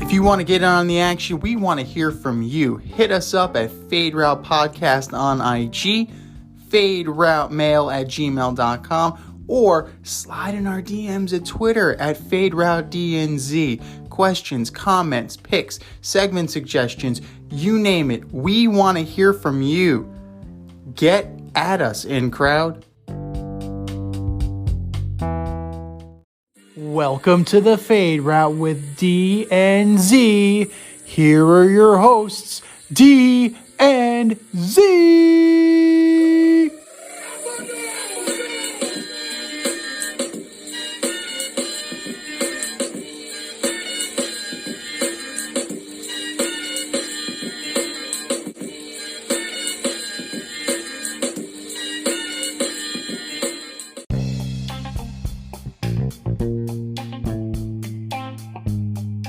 If you want to get in on the action, we want to hear from you. Hit us up at Fade Route Podcast on IG, faderoutemail@gmail.com, or slide in our DMs at Twitter at FadeRouteDNZ. Questions, comments, picks, segment suggestions, you name it. We want to hear from you. Get at us, in crowd. Welcome to the Fade Route with D and Z. Here are your hosts, D and Z.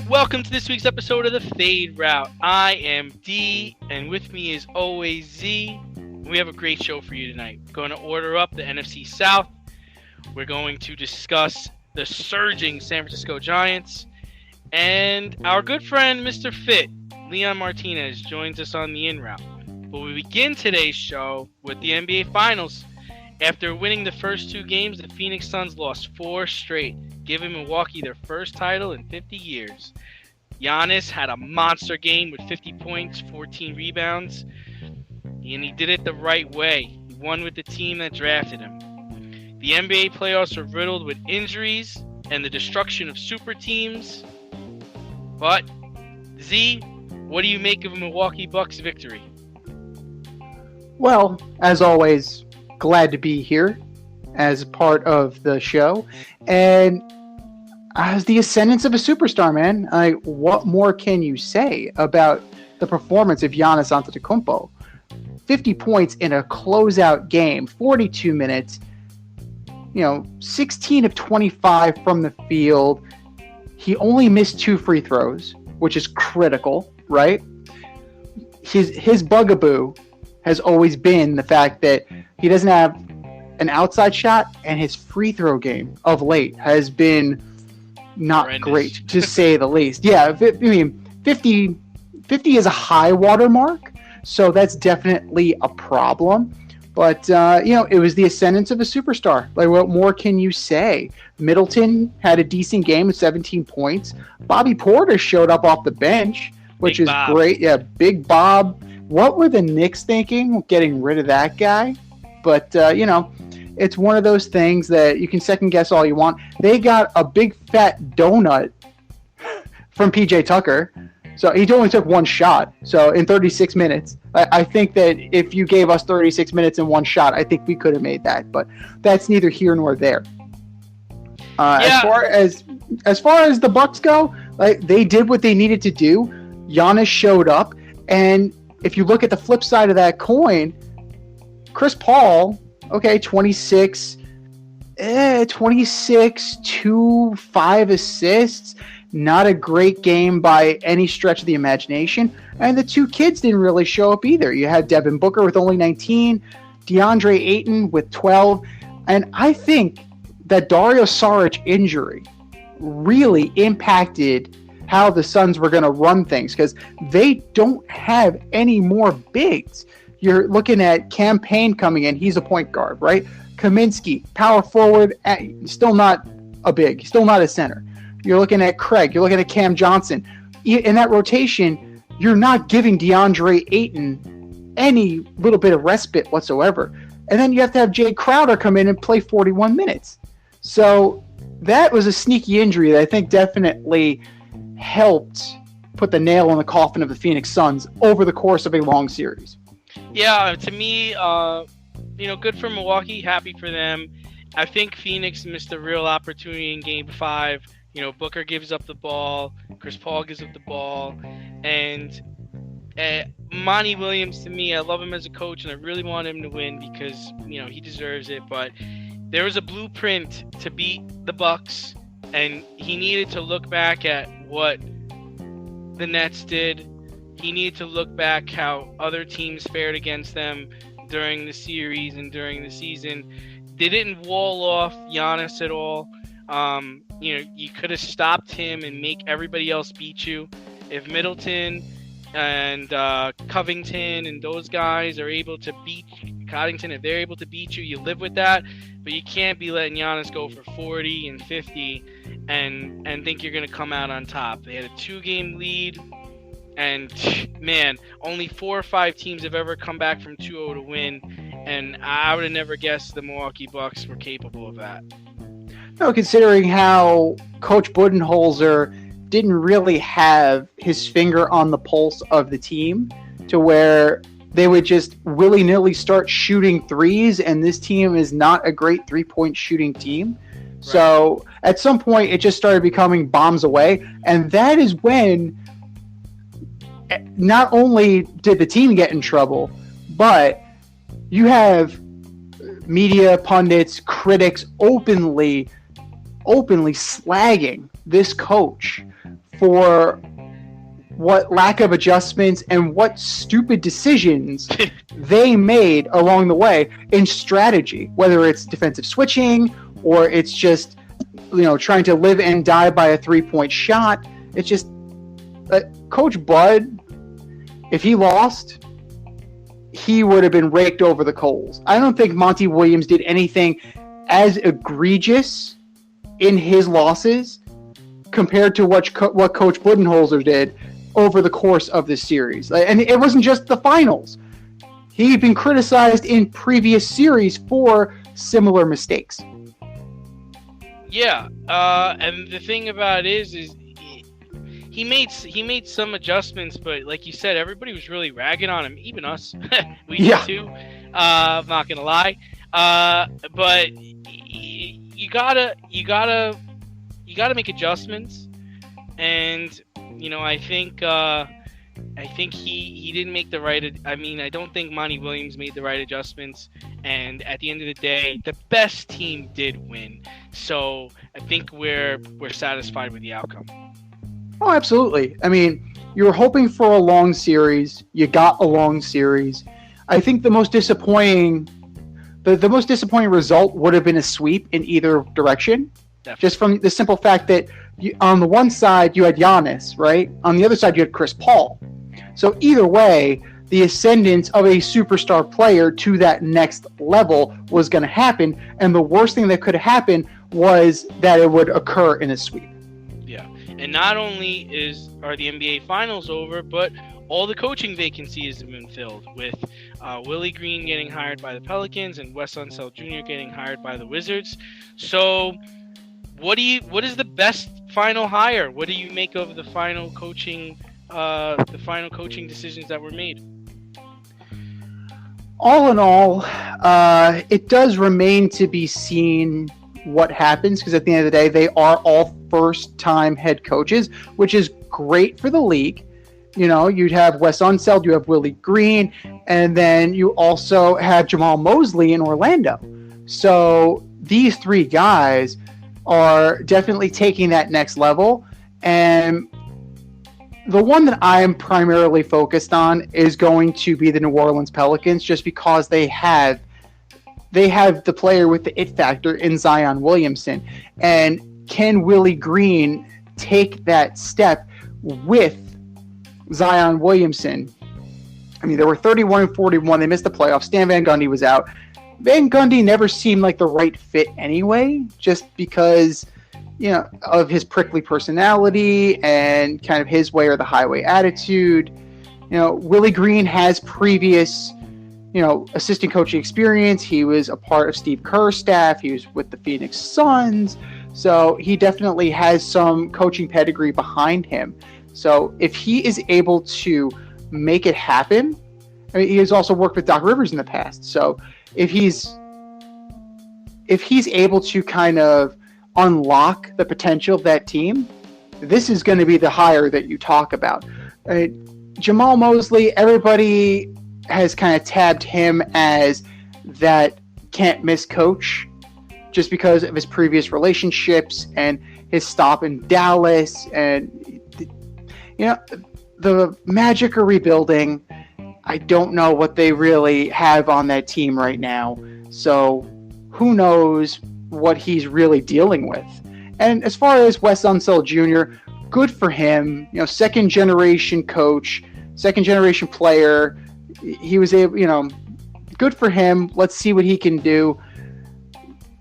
Welcome to this week's episode of the Fade Route. I am D, and with me is always Z. We have a great show for you tonight. We're going to order up the NFC South. We're going to discuss the surging San Francisco Giants. And our good friend, Mr. Fit, Leon Martinez, joins us on the in-route. But we begin today's show with the NBA Finals. After winning the first two games, the Phoenix Suns lost 4 straight, giving Milwaukee their first title in 50 years. Giannis had a monster game with 50 points, 14 rebounds, and he did it the right way. He won with the team that drafted him. The NBA playoffs are riddled with injuries and the destruction of super teams. But, Z, what do you make of a Milwaukee Bucks victory? Well, as always, glad to be here as part of the show. And as the ascendance of a superstar, man, what more can you say about the performance of Giannis Antetokounmpo? 50 points in a closeout game, 42 minutes, 16 of 25 from the field. He only missed 2 free throws, which is critical, right? His bugaboo has always been the fact that he doesn't have an outside shot, and his free throw game of late has been not horrendous. Great, to say the least. Yeah, 50 is a high water mark, so that's definitely a problem. But, it was the ascendance of a superstar. Like, what more can you say? Middleton had a decent game with 17 points. Bobby Porter showed up off the bench, which Big is Bob. great. Yeah, Big Bob. What were the Knicks thinking, getting rid of that guy? But, it's one of those things that you can second guess all you want. They got a big fat donut from PJ Tucker. So he only took 1 shot. So in 36 minutes, I think that if you gave us 36 minutes and 1 shot, I think we could have made that. But that's neither here nor there. As far as the Bucks go, they did what they needed to do. Giannis showed up, and if you look at the flip side of that coin, Chris Paul, 26, 2, 5 assists. Not a great game by any stretch of the imagination. And the 2 kids didn't really show up either. You had Devin Booker with only 19, DeAndre Ayton with 12. And I think that Dario Saric injury really impacted how the Suns were going to run things, because they don't have any more bigs. You're looking at Cam Payne coming in. He's a point guard, right? Kaminsky, power forward, still not a big, still not a center. You're looking at Craig. You're looking at Cam Johnson. In that rotation, you're not giving DeAndre Ayton any little bit of respite whatsoever. And then you have to have Jay Crowder come in and play 41 minutes. So that was a sneaky injury that I think definitely helped put the nail in the coffin of the Phoenix Suns over the course of a long series. Yeah, to me, good for Milwaukee. Happy for them. I think Phoenix missed a real opportunity in Game 5. Booker gives up the ball. Chris Paul gives up the ball. And Monty Williams, to me, I love him as a coach, and I really want him to win because, he deserves it. But there was a blueprint to beat the Bucks, and he needed to look back at what the Nets did. He needed to look back how other teams fared against them during the series and during the season. They didn't wall off Giannis at all. You could have stopped him and make everybody else beat you. if Middleton and Covington and those guys are able to beat Cottington, if they're able to beat you, you live with that. But you can't be letting Giannis go for 40 and 50 and think you're going to come out on top. They had a 2-game lead, and man, only 4 or 5 teams have ever come back from 2-0 to win, and I would have never guessed the Milwaukee Bucks were capable of that. No, considering how Coach Budenholzer didn't really have his finger on the pulse of the team to where they would just willy-nilly start shooting threes, and this team is not a great three-point shooting team. Right. So at some point, it just started becoming bombs away, and that is when not only did the team get in trouble, but you have media, pundits, critics openly slagging this coach for what lack of adjustments and what stupid decisions they made along the way in strategy, whether it's defensive switching or it's just, trying to live and die by a 3-point shot. It's just Coach Bud, if he lost, he would have been raked over the coals. I don't think Monty Williams did anything as egregious in his losses compared to what Coach Budenholzer did over the course of this series. And it wasn't just the finals. He'd been criticized in previous series for similar mistakes. Yeah, and the thing about it is he made some adjustments, but like you said, everybody was really ragging on him, even us. We did too. I'm not gonna lie. But you gotta make adjustments, and I think he didn't make the right. I don't think Monty Williams made the right adjustments, and at the end of the day, the best team did win. So I think we're satisfied with the outcome. Oh, absolutely. I mean, you were hoping for a long series. You got a long series. I think the most disappointing result would have been a sweep in either direction. Definitely. Just from the simple fact that on the one side you had Giannis, right? On the other side you had Chris Paul. So either way, the ascendance of a superstar player to that next level was going to happen, and the worst thing that could happen was that it would occur in a sweep. Yeah, and not only are the NBA Finals over, but all the coaching vacancies have been filled with Willie Green getting hired by the Pelicans and Wes Unseld Jr. getting hired by the Wizards. So what is the best final hire? What do you make of the final coaching decisions that were made? All in all, it does remain to be seen what happens, because at the end of the day, they are all first-time head coaches, which is great for the league. You'd have Wes Unseld, you have Willie Green, and then you also have Jamal Mosley in Orlando. So these 3 guys are definitely taking that next level, and the one that I'm primarily focused on is going to be the New Orleans Pelicans, just because they have the player with the it factor in Zion Williamson. And can Willie Green take that step with Zion Williamson? I mean, they were 31-41. They missed the playoffs. Stan Van Gundy was out. Van Gundy never seemed like the right fit anyway, just because, of his prickly personality and kind of his way or the highway attitude. Willie Green has previous, assistant coaching experience. He was a part of Steve Kerr's staff. He was with the Phoenix Suns. So he definitely has some coaching pedigree behind him. So if he is able to make it happen, I mean, he has also worked with Doc Rivers in the past. So if he's able to kind of unlock the potential of that team, this is going to be the hire that you talk about. Jamal Mosley, everybody has kind of tabbed him as that can't miss coach just because of his previous relationships and his stop in Dallas. And, the Magic are rebuilding. I don't know what they really have on that team right now. So who knows what he's really dealing with. And as far as Wes Unseld Jr., good for him. Second generation coach, second generation player. He was able, good for him. Let's see what he can do.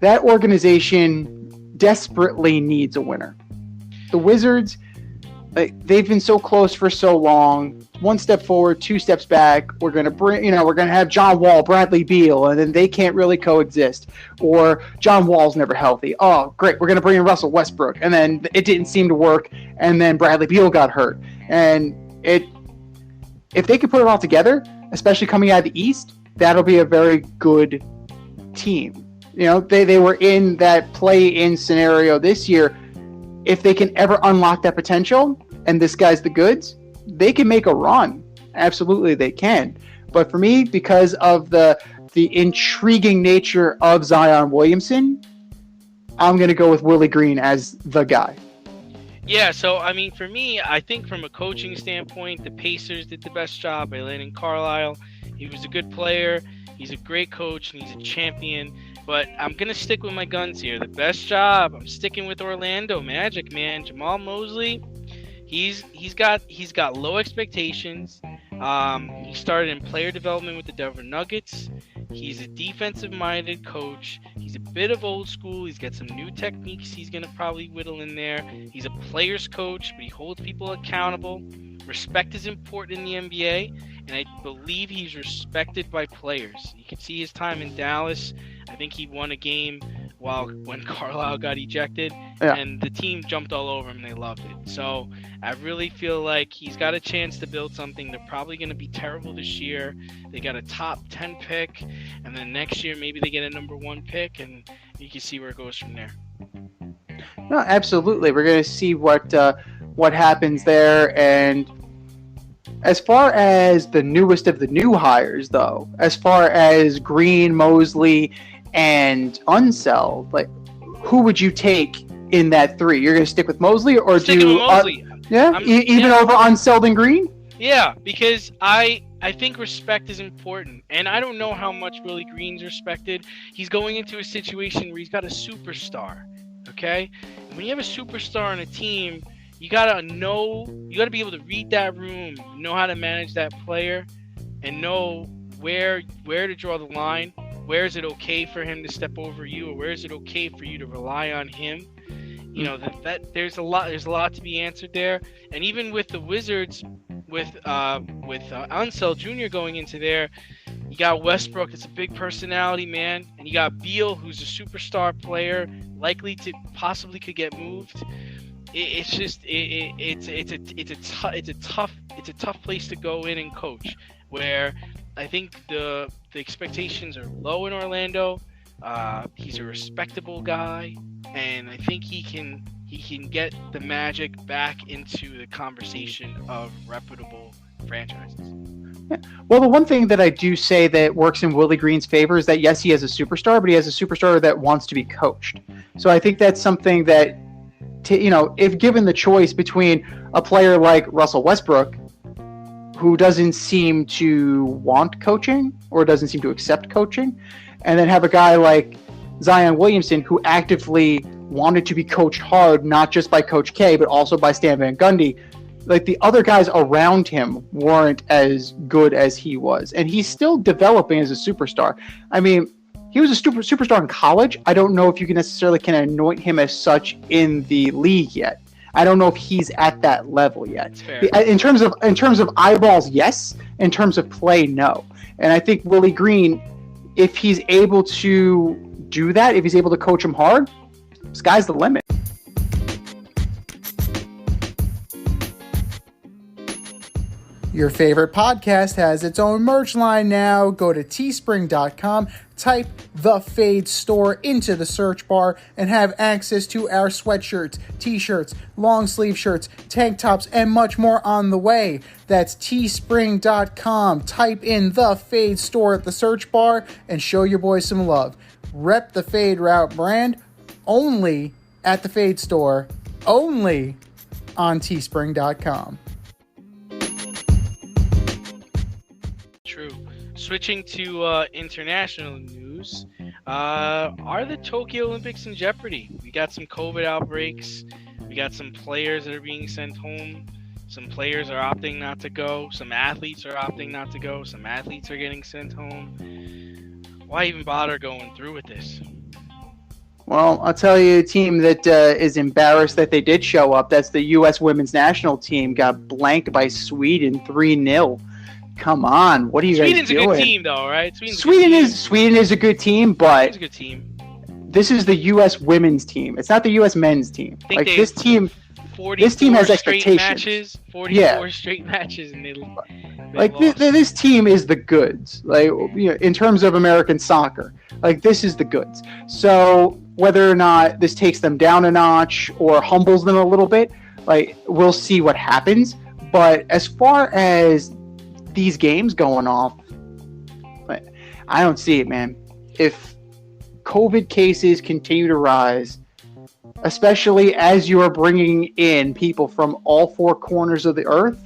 That organization desperately needs a winner. The Wizards, they've been so close for so long. One step forward, two steps back. We're gonna have John Wall, Bradley Beal, and then they can't really coexist. Or John Wall's never healthy. Oh, great, we're gonna bring in Russell Westbrook, and then it didn't seem to work, and then Bradley Beal got hurt. And if they could put it all together, especially coming out of the East, that'll be a very good team. They were in that play-in scenario this year. If they can ever unlock that potential, and this guy's the goods, they can make a run. Absolutely, they can. But for me, because of the intriguing nature of Zion Williamson, I'm going to go with Willie Green as the guy. Yeah, so, for me, I think from a coaching standpoint, the Pacers did the best job by landing Carlisle. He was a good player. He's a great coach, and he's a champion. But I'm going to stick with my guns here. The best job, I'm sticking with Orlando Magic, man. Jamal Mosley, he's got low expectations. He started in player development with the Denver Nuggets. He's a defensive-minded coach. He's a bit of old school. He's got some new techniques he's going to probably whittle in there. He's a player's coach, but he holds people accountable. Respect is important in the NBA, and I believe he's respected by players. You can see his time in Dallas. I think he won a game when Carlisle got ejected, and the team jumped all over him. They loved it. So I really feel like he's got a chance to build something. They're probably going to be terrible this year. They got a top 10 pick, and then next year maybe they get a number 1 pick, and you can see where it goes from there. No, absolutely. We're going to see what happens there. And as far as the newest of the new hires, though, as far as Green, Mosley, and Unseld, who would you take in that 3? You're going to stick with Mosley, or Sticking with Mosley. Even over Unseld and Green? Yeah, because I think respect is important, and I don't know how much Willie Green's respected. He's going into a situation where he's got a superstar, okay? And when you have a superstar on a team, you gotta be able to read that room, know how to manage that player, and know where to draw the line. Where is it okay for him to step over you, or where is it okay for you to rely on him? That there's a lot to be answered there. And even with the Wizards, with Unseld Jr. going into there, you got Westbrook. It's a big personality, man, and you got Beal, who's a superstar player, likely to possibly could get moved. It's a tough place to go in and coach, where I think the expectations are low in Orlando. He's a respectable guy, and I think he can get the Magic back into the conversation of reputable franchises. Yeah. Well, the one thing that I do say that works in Willie Green's favor is that, yes, he has a superstar, but he has a superstar that wants to be coached. So I think that's something that, if given the choice between a player like Russell Westbrook, who doesn't seem to want coaching or doesn't seem to accept coaching, and then have a guy like Zion Williamson, who actively wanted to be coached hard, not just by Coach K, but also by Stan Van Gundy, the other guys around him weren't as good as he was. And he's still developing as a superstar. He was a superstar in college. I don't know if you can anoint him as such in the league yet. I don't know if he's at that level yet. In terms of eyeballs, yes. In terms of play, no. And I think Willie Green, if he's able to do that, if he's able to coach him hard, sky's the limit. Your favorite podcast has its own merch line now. Go to teespring.com, type The Fade Store into the search bar, and have access to our sweatshirts, t-shirts, long sleeve shirts, tank tops, and much more on the way. That's teespring.com. Type in The Fade Store at the search bar and show your boys some love. Rep the Fade Route brand only at the Fade Store, only on teespring.com. True. Switching to international news, are the Tokyo Olympics in jeopardy? We got some COVID outbreaks. We got some players that are being sent home. Some players are opting not to go. Some athletes are opting not to go. Some athletes are getting sent home. Why even bother going through with this? Well, I'll tell you a team that is embarrassed that they did show up. That's the U.S. women's national team. Got blanked by Sweden 3-0. Come on, what are you guys doing? Sweden's a good team, though, right? Sweden is a good team, but it's a good team. This is the U.S. women's team. It's not the U.S. men's team. Like this team. This team has expectations. 44 straight matches, and they like this team is the goods. Like, you know, in terms of American soccer, like this is the goods. So whether or not this takes them down a notch or humbles them a little bit, like we'll see what happens. But as far as these games going off, I don't see it, man. If COVID cases continue to rise, especially as you are bringing in people from all four corners of the earth,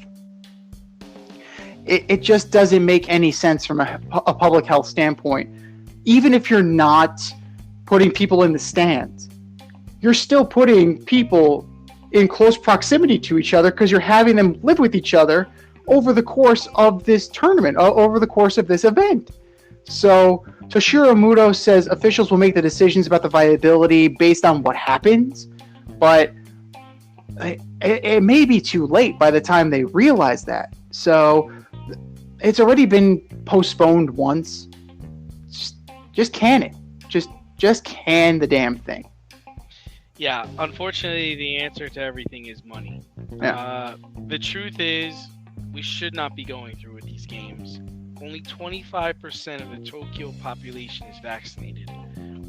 it just doesn't make any sense from a public health standpoint. Even if you're not putting people in the stands, you're still putting people in close proximity to each other because you're having them live with each other over the course of this tournament, over the course of this event. So Toshiro Muto says officials will make the decisions about the viability based on what happens, but it may be too late by the time they realize that. So it's already been postponed once. Just can it. Just can the damn thing. Yeah, unfortunately, the answer to everything is money. Yeah. The truth is, we should not be going through with these games. Only 25% of the Tokyo population is vaccinated.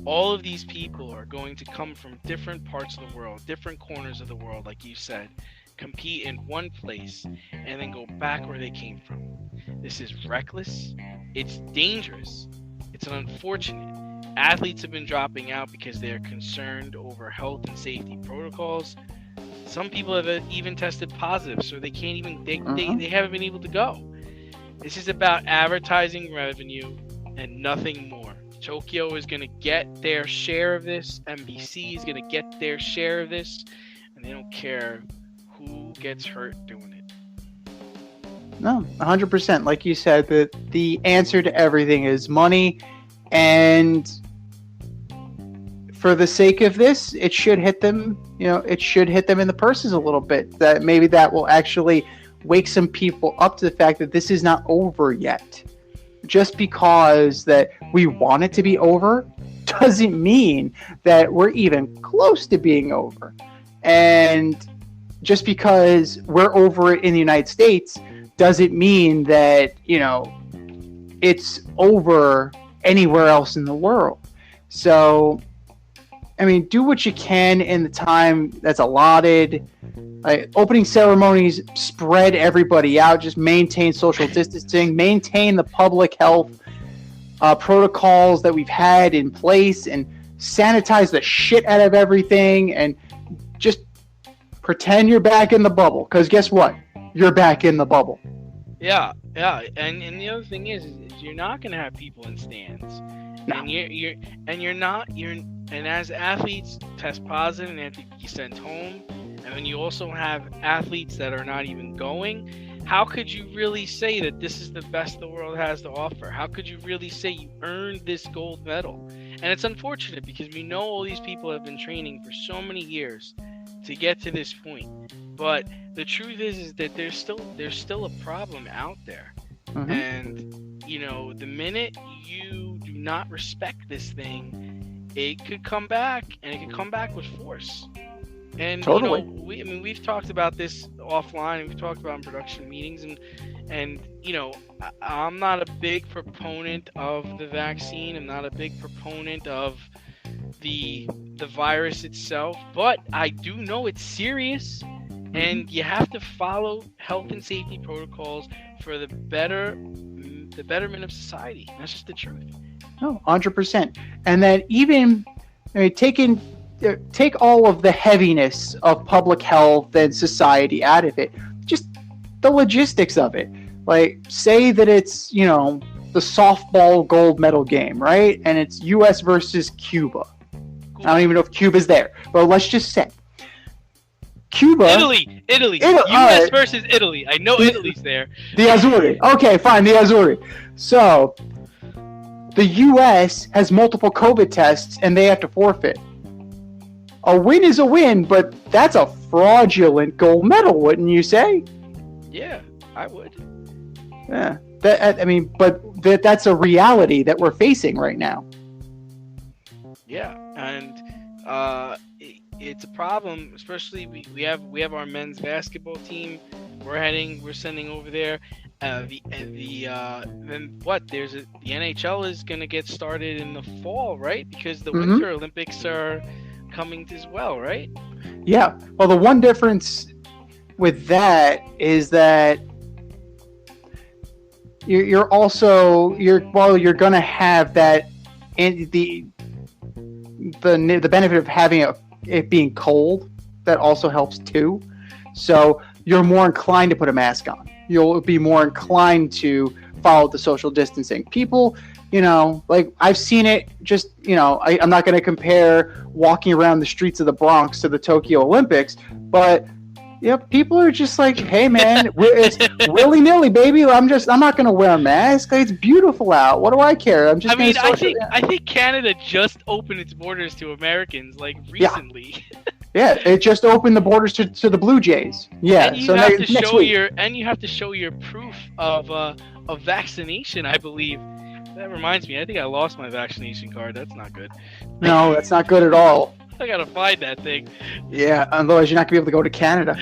All of these people are going to come from different parts of the world, different corners of the world, like you said, compete in one place, and then go back where they came from. This is reckless. It's dangerous. It's unfortunate. Athletes have been dropping out because they are concerned over health and safety protocols. Some people have even tested positive, so they can't even, they haven't been able to go. This is about advertising revenue and nothing more. Tokyo is going to get their share of this. NBC is going to get their share of this. And they don't care who gets hurt doing it. No, 100%. Like you said, the answer to everything is money. And for the sake of this, it should hit them, it should hit them in the purses a little bit. That maybe that will actually wake some people up to the fact that this is not over yet. Just because that we want it to be over doesn't mean that we're even close to being over. And just because we're over it in the United States doesn't mean that, it's over anywhere else in the world. So, I mean, do what you can in the time that's allotted. Opening ceremonies, spread everybody out, just maintain social distancing, maintain the public health protocols that we've had in place, and sanitize the shit out of everything, and just pretend you're back in the bubble. Because guess what? You're back in the bubble. Yeah. And the other thing is you're not going to have people in stands. No. And as athletes test positive and have to be sent home, and then you also have athletes that are not even going, how could you really say that this is the best the world has to offer? How could you really say you earned this gold medal? And it's unfortunate because we know all these people have been training for so many years to get to this point. But the truth is that there's still a problem out there. Mm-hmm. And, the minute you do not respect this thing, it could come back, and it could come back with force. And totally. We've talked about this offline, and we've talked about in production meetings, and I'm not a big proponent of the vaccine. I'm not a big proponent of the virus itself, but I do know it's serious, and you have to follow health and safety protocols for the betterment of society. That's just the truth. No, 100%. And then even take all of the heaviness of public health and society out of it. Just the logistics of it. Like, say that it's, the softball gold medal game, right? And it's U.S. versus Cuba. Cool. I don't even know if Cuba's there, but let's just say Cuba. Italy. All U.S. right. versus Italy. I know Italy's there. The Azzurri. Okay, fine, the Azzurri. So, the U.S. has multiple COVID tests, and they have to forfeit. A win is a win, but that's a fraudulent gold medal, wouldn't you say? Yeah, I would. Yeah. That's a reality that we're facing right now. Yeah, and it's a problem, especially we have our men's basketball team. We're sending over there. The NHL is gonna get started in the fall, right? Because the Winter Olympics are coming as well, right? Yeah. Well, the one difference with that is that you're gonna have that, and the benefit of having it being cold, that also helps too. So you're more inclined to put a mask on. You'll be more inclined to follow the social distancing. People, like I've seen it. Just I'm not going to compare walking around the streets of the Bronx to the Tokyo Olympics, but people are just like, hey man, it's willy nilly, baby. I'm not going to wear a mask. It's beautiful out. What do I care? I'm just. I think Canada just opened its borders to Americans like recently. Yeah, it just opened the borders to the Blue Jays. Yeah, and you have to show your proof of vaccination, I believe. That reminds me, I think I lost my vaccination card. That's not good. No, that's not good at all. I gotta find that thing. Yeah, otherwise you're not gonna be able to go to Canada.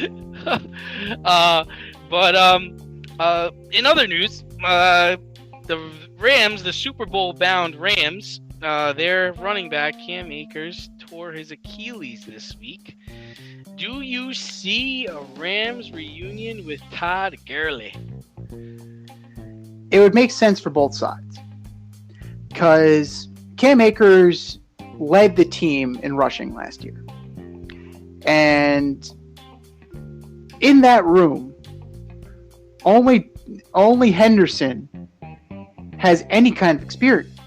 In other news, the Rams, the Super Bowl bound Rams, their running back Cam Akers tore his Achilles this week. Do you see a Rams reunion with Todd Gurley? It would make sense for both sides, because Cam Akers led the team in rushing last year, and in that room, only Henderson has any kind of experience.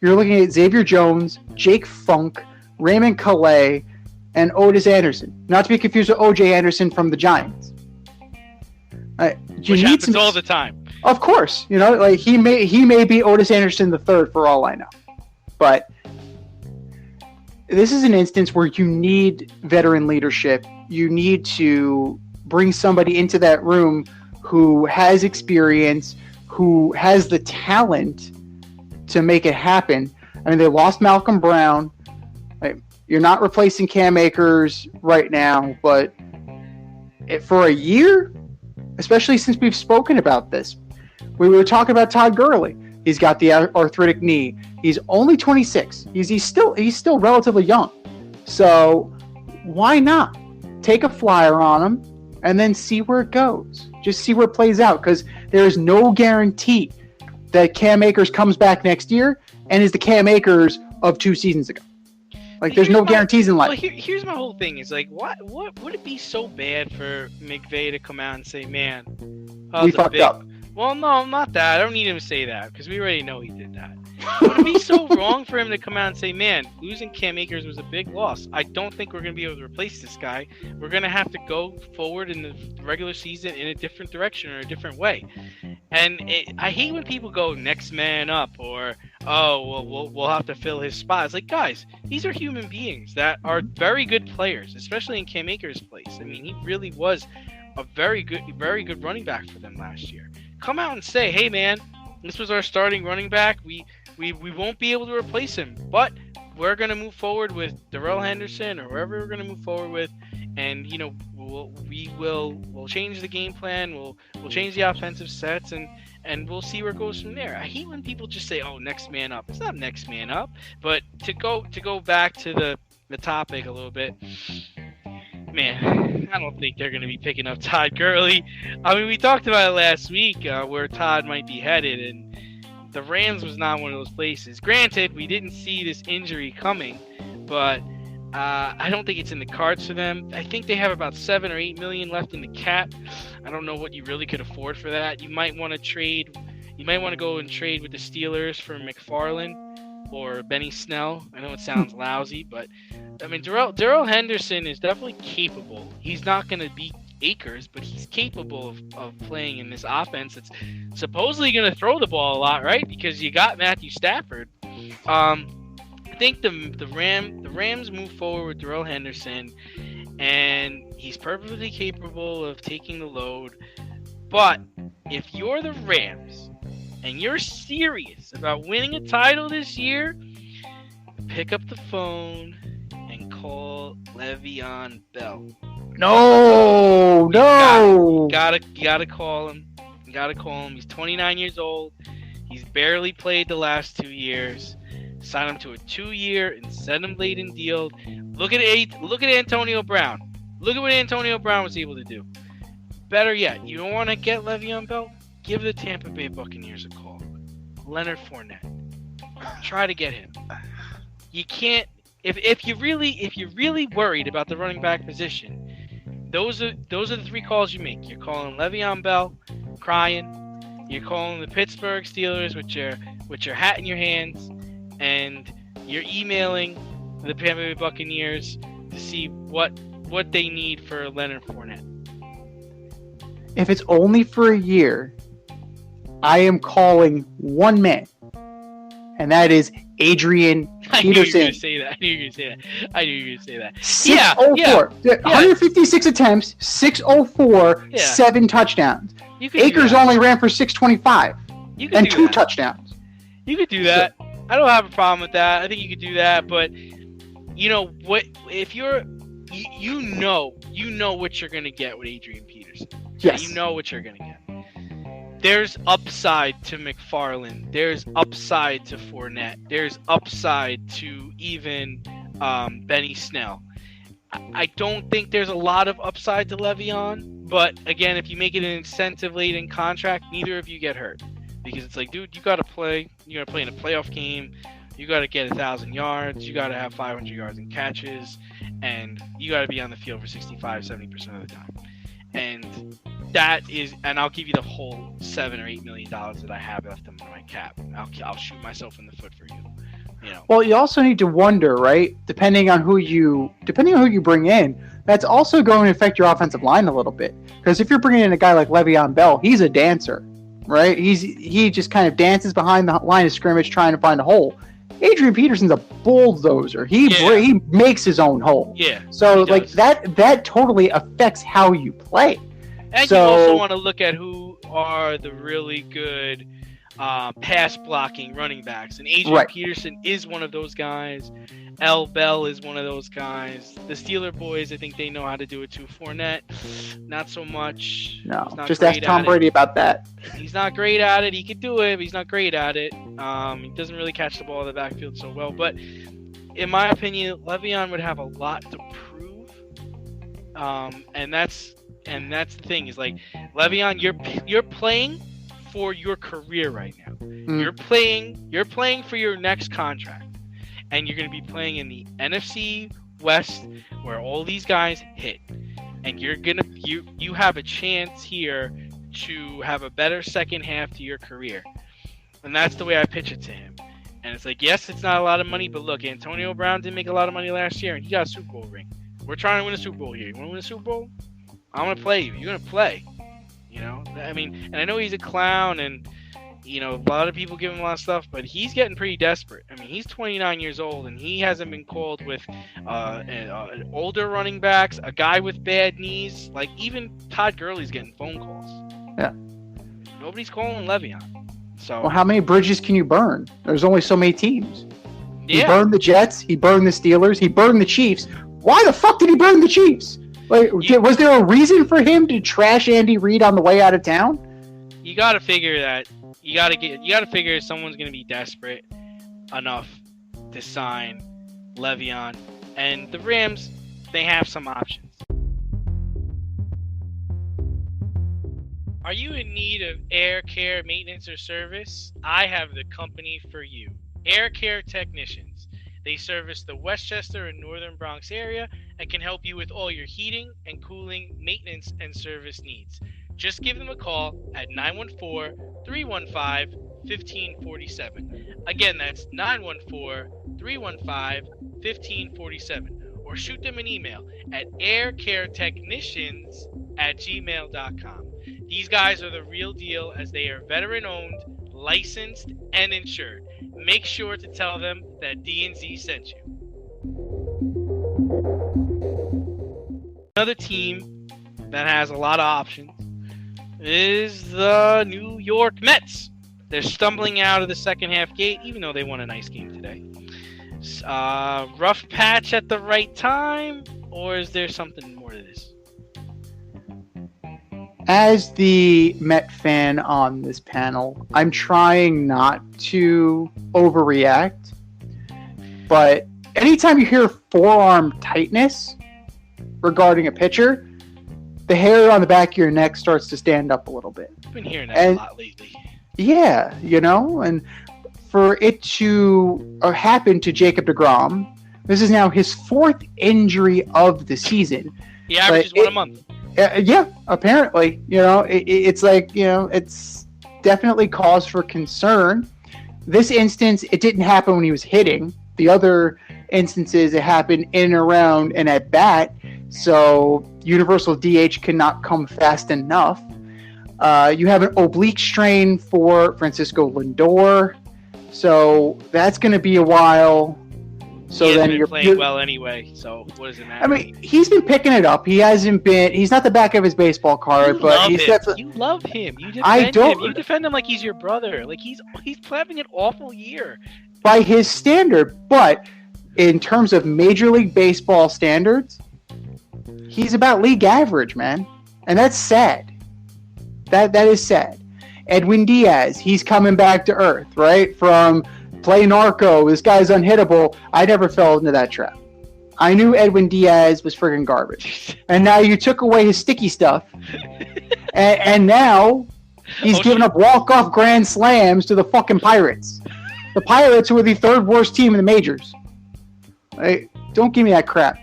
You're looking at Xavier Jones, Jake Funk, Raymond Calais, and Otis Anderson. Not to be confused with O.J. Anderson from the Giants. Which happens all the time. Of course, like he may be Otis Anderson the third for all I know, but this is an instance where you need veteran leadership. You need to bring somebody into that room who has experience, who has the talent to make it happen. I mean, they lost Malcolm Brown. You're not replacing Cam Akers right now, but for a year, especially since we've spoken about this, we were talking about Todd Gurley. He's got the arthritic knee. He's only 26. He's still relatively young. So why not take a flyer on him and then see where it goes? Just see where it plays out, because there is no guarantee that Cam Akers comes back next year and is the Cam Akers of 2 seasons ago. Like, there's no guarantees in life. Well, here's my whole thing. Is like, what would it be so bad for McVay to come out and say, man, we fucked up? Well, no, not that. I don't need him to say that, because we already know he did that. Would it be so wrong for him to come out and say, man, losing Cam Akers was a big loss. I don't think we're going to be able to replace this guy. We're going to have to go forward in the regular season in a different direction or a different way. And I hate when people go next man up, or, oh, well, we'll have to fill his spot. It's like, guys, these are human beings that are very good players, especially in Cam Akers' place. I mean, he really was a very good running back for them last year. Come out and say, hey, man, this was our starting running back. We won't be able to replace him, but we're going to move forward with Darrell Henderson or whoever we're going to move forward with, and we'll change the game plan. We'll change the offensive sets, and we'll see where it goes from there. I hate when people just say, oh, next man up. It's not next man up. But to go back to the topic a little bit, man, I don't think they're going to be picking up Todd Gurley. I mean, we talked about it last week where Todd might be headed, and the Rams was not one of those places. Granted, we didn't see this injury coming, but I don't think it's in the cards for them. I think they have about $7 or $8 million left in the cap. I don't know what you really could afford for that. You might want to trade. You might want to go and trade with the Steelers for McFarland or Benny Snell. I know it sounds lousy, but I mean, Darrell Henderson is definitely capable. He's not going to beat Akers, but he's capable of playing in this offense that's supposedly going to throw the ball a lot, right? Because you got Matthew Stafford. I think the Rams move forward with Darrell Henderson, and he's perfectly capable of taking the load. But if you're the Rams and you're serious about winning a title this year, pick up the phone and call Le'Veon Bell. No. You gotta call him. You gotta call him. He's 29 years old. He's barely played the last 2 years. Sign him to a 2-year incentive-laden deal. Look at Antonio Brown. Look at what Antonio Brown was able to do. Better yet, you don't want to get Le'Veon Bell? Give the Tampa Bay Buccaneers a call. Leonard Fournette. Try to get him. You can't. If you're really worried about the running back position, those are the 3 calls you make. You're calling Le'Veon Bell, crying. You're calling the Pittsburgh Steelers with your hat in your hands, and you're emailing the Tampa Bay Buccaneers to see what they need for Leonard Fournette. If it's only for a year, I am calling one man, and that is Adrian Peterson. I knew you were going to say that. 604. 156 attempts, 604, 7 touchdowns. Akers only ran for 625 and 2 touchdowns. You could do that. I don't have a problem with that. I think you could do that, but you know what? If you're, you know what you're going to get with Adrian Peterson. Yes. You know what you're going to get. There's upside to McFarland. There's upside to Fournette. There's upside to even Benny Snell. I don't think there's a lot of upside to Le'Veon, but again, if you make it an incentive-laden contract, neither of you get hurt. Because it's like, dude, you got to play. You got to play in a playoff game. You got to get 1,000 yards. You got to have 500 yards in catches. And you got to be on the field for 65, 70% of the time. And that is, and I'll give you the whole $7 or $8 million that I have left in my cap. I'll shoot myself in the foot for you. You know. Well, you also need to wonder, right? Depending on who you bring in, that's also going to affect your offensive line a little bit. Because if you're bringing in a guy like Le'Veon Bell, he's a dancer, right? He just kind of dances behind the line of scrimmage trying to find a hole. Adrian Peterson's a bulldozer. He makes his own hole. Yeah. So like that totally affects how you play. And you also want to look at who are the really good pass blocking running backs. And Adrian Peterson is one of those guys. L. Bell is one of those guys. The Steeler boys, I think they know how to do it too. Fournette, not so much. No, just ask Tom Brady about that. He's not great at it. He could do it, but he's not great at it. He doesn't really catch the ball in the backfield so well. But in my opinion, Le'Veon would have a lot to prove. And that's the thing is like Le'Veon, you're playing for your career right now. You're playing for your next contract. And you're going to be playing in the NFC West where all these guys hit. And you have a chance here to have a better second half to your career. And that's the way I pitch it to him. And it's like, yes, it's not a lot of money, but look, Antonio Brown didn't make a lot of money last year and he got a Super Bowl ring. We're trying to win a Super Bowl here. You want to win a Super Bowl? I'm going to play you. You're going to play. You know? I mean, and I know he's a clown and you know, a lot of people give him a lot of stuff, but he's getting pretty desperate. I mean, he's 29 years old, and he hasn't been called with older running backs, a guy with bad knees. Like, even Todd Gurley's getting phone calls. Yeah. Nobody's calling Le'Veon. So. Well, how many bridges can you burn? There's only so many teams. Yeah. He burned the Jets. He burned the Steelers. He burned the Chiefs. Why the fuck did he burn the Chiefs? Like, was there a reason for him to trash Andy Reid on the way out of town? You got to figure that. You gotta figure someone's gonna be desperate enough to sign Le'Veon, and the Rams, they have some options. Are you in need of air care maintenance or service? I have the company for you. Air Care Technicians. They service the Westchester and Northern Bronx area and can help you with all your heating and cooling, maintenance, and service needs. Just give them a call at 914-315-1547. Again, that's 914-315-1547. or shoot them an email at aircaretechnicians@gmail.com. These guys are the real deal as they are veteran-owned, licensed, and insured. Make sure to tell them that D&Z sent you. Another team that has a lot of options is the New York Mets. They're stumbling out of the second half gate, even though they won a nice game today. Rough patch at the right time, or is there something more to this? As the Met fan on this panel, I'm trying not to overreact, but anytime you hear forearm tightness regarding a pitcher, the hair on the back of your neck starts to stand up a little bit. I've been hearing that a lot lately. Yeah, and for it to happen to Jacob deGrom, this is now his 4th injury of the season. He averages one a month. Yeah, apparently. It's like, it's definitely cause for concern. This instance, it didn't happen when he was hitting. The other instances, it happened in and around and at bat. So universal DH cannot come fast enough. You have an oblique strain for Francisco Lindor. So that's going to be a while. So then you're playing well anyway. So what does it matter? I mean, he's been picking it up. He's not the back of his baseball card, but you love him. You defend him. You defend him like he's your brother. Like he's having an awful year by his standard. But in terms of Major League Baseball standards, he's about league average, man, and that's sad. That is sad. Edwin Diaz, he's coming back to earth, right? From play narco, this guy's unhittable. I never fell into that trap. I knew Edwin Diaz was friggin' garbage. And now you took away his sticky stuff. and now he's giving up walk-off grand slams to the fucking Pirates. The Pirates, who are the 3rd worst team in the majors. Hey, don't give me that crap.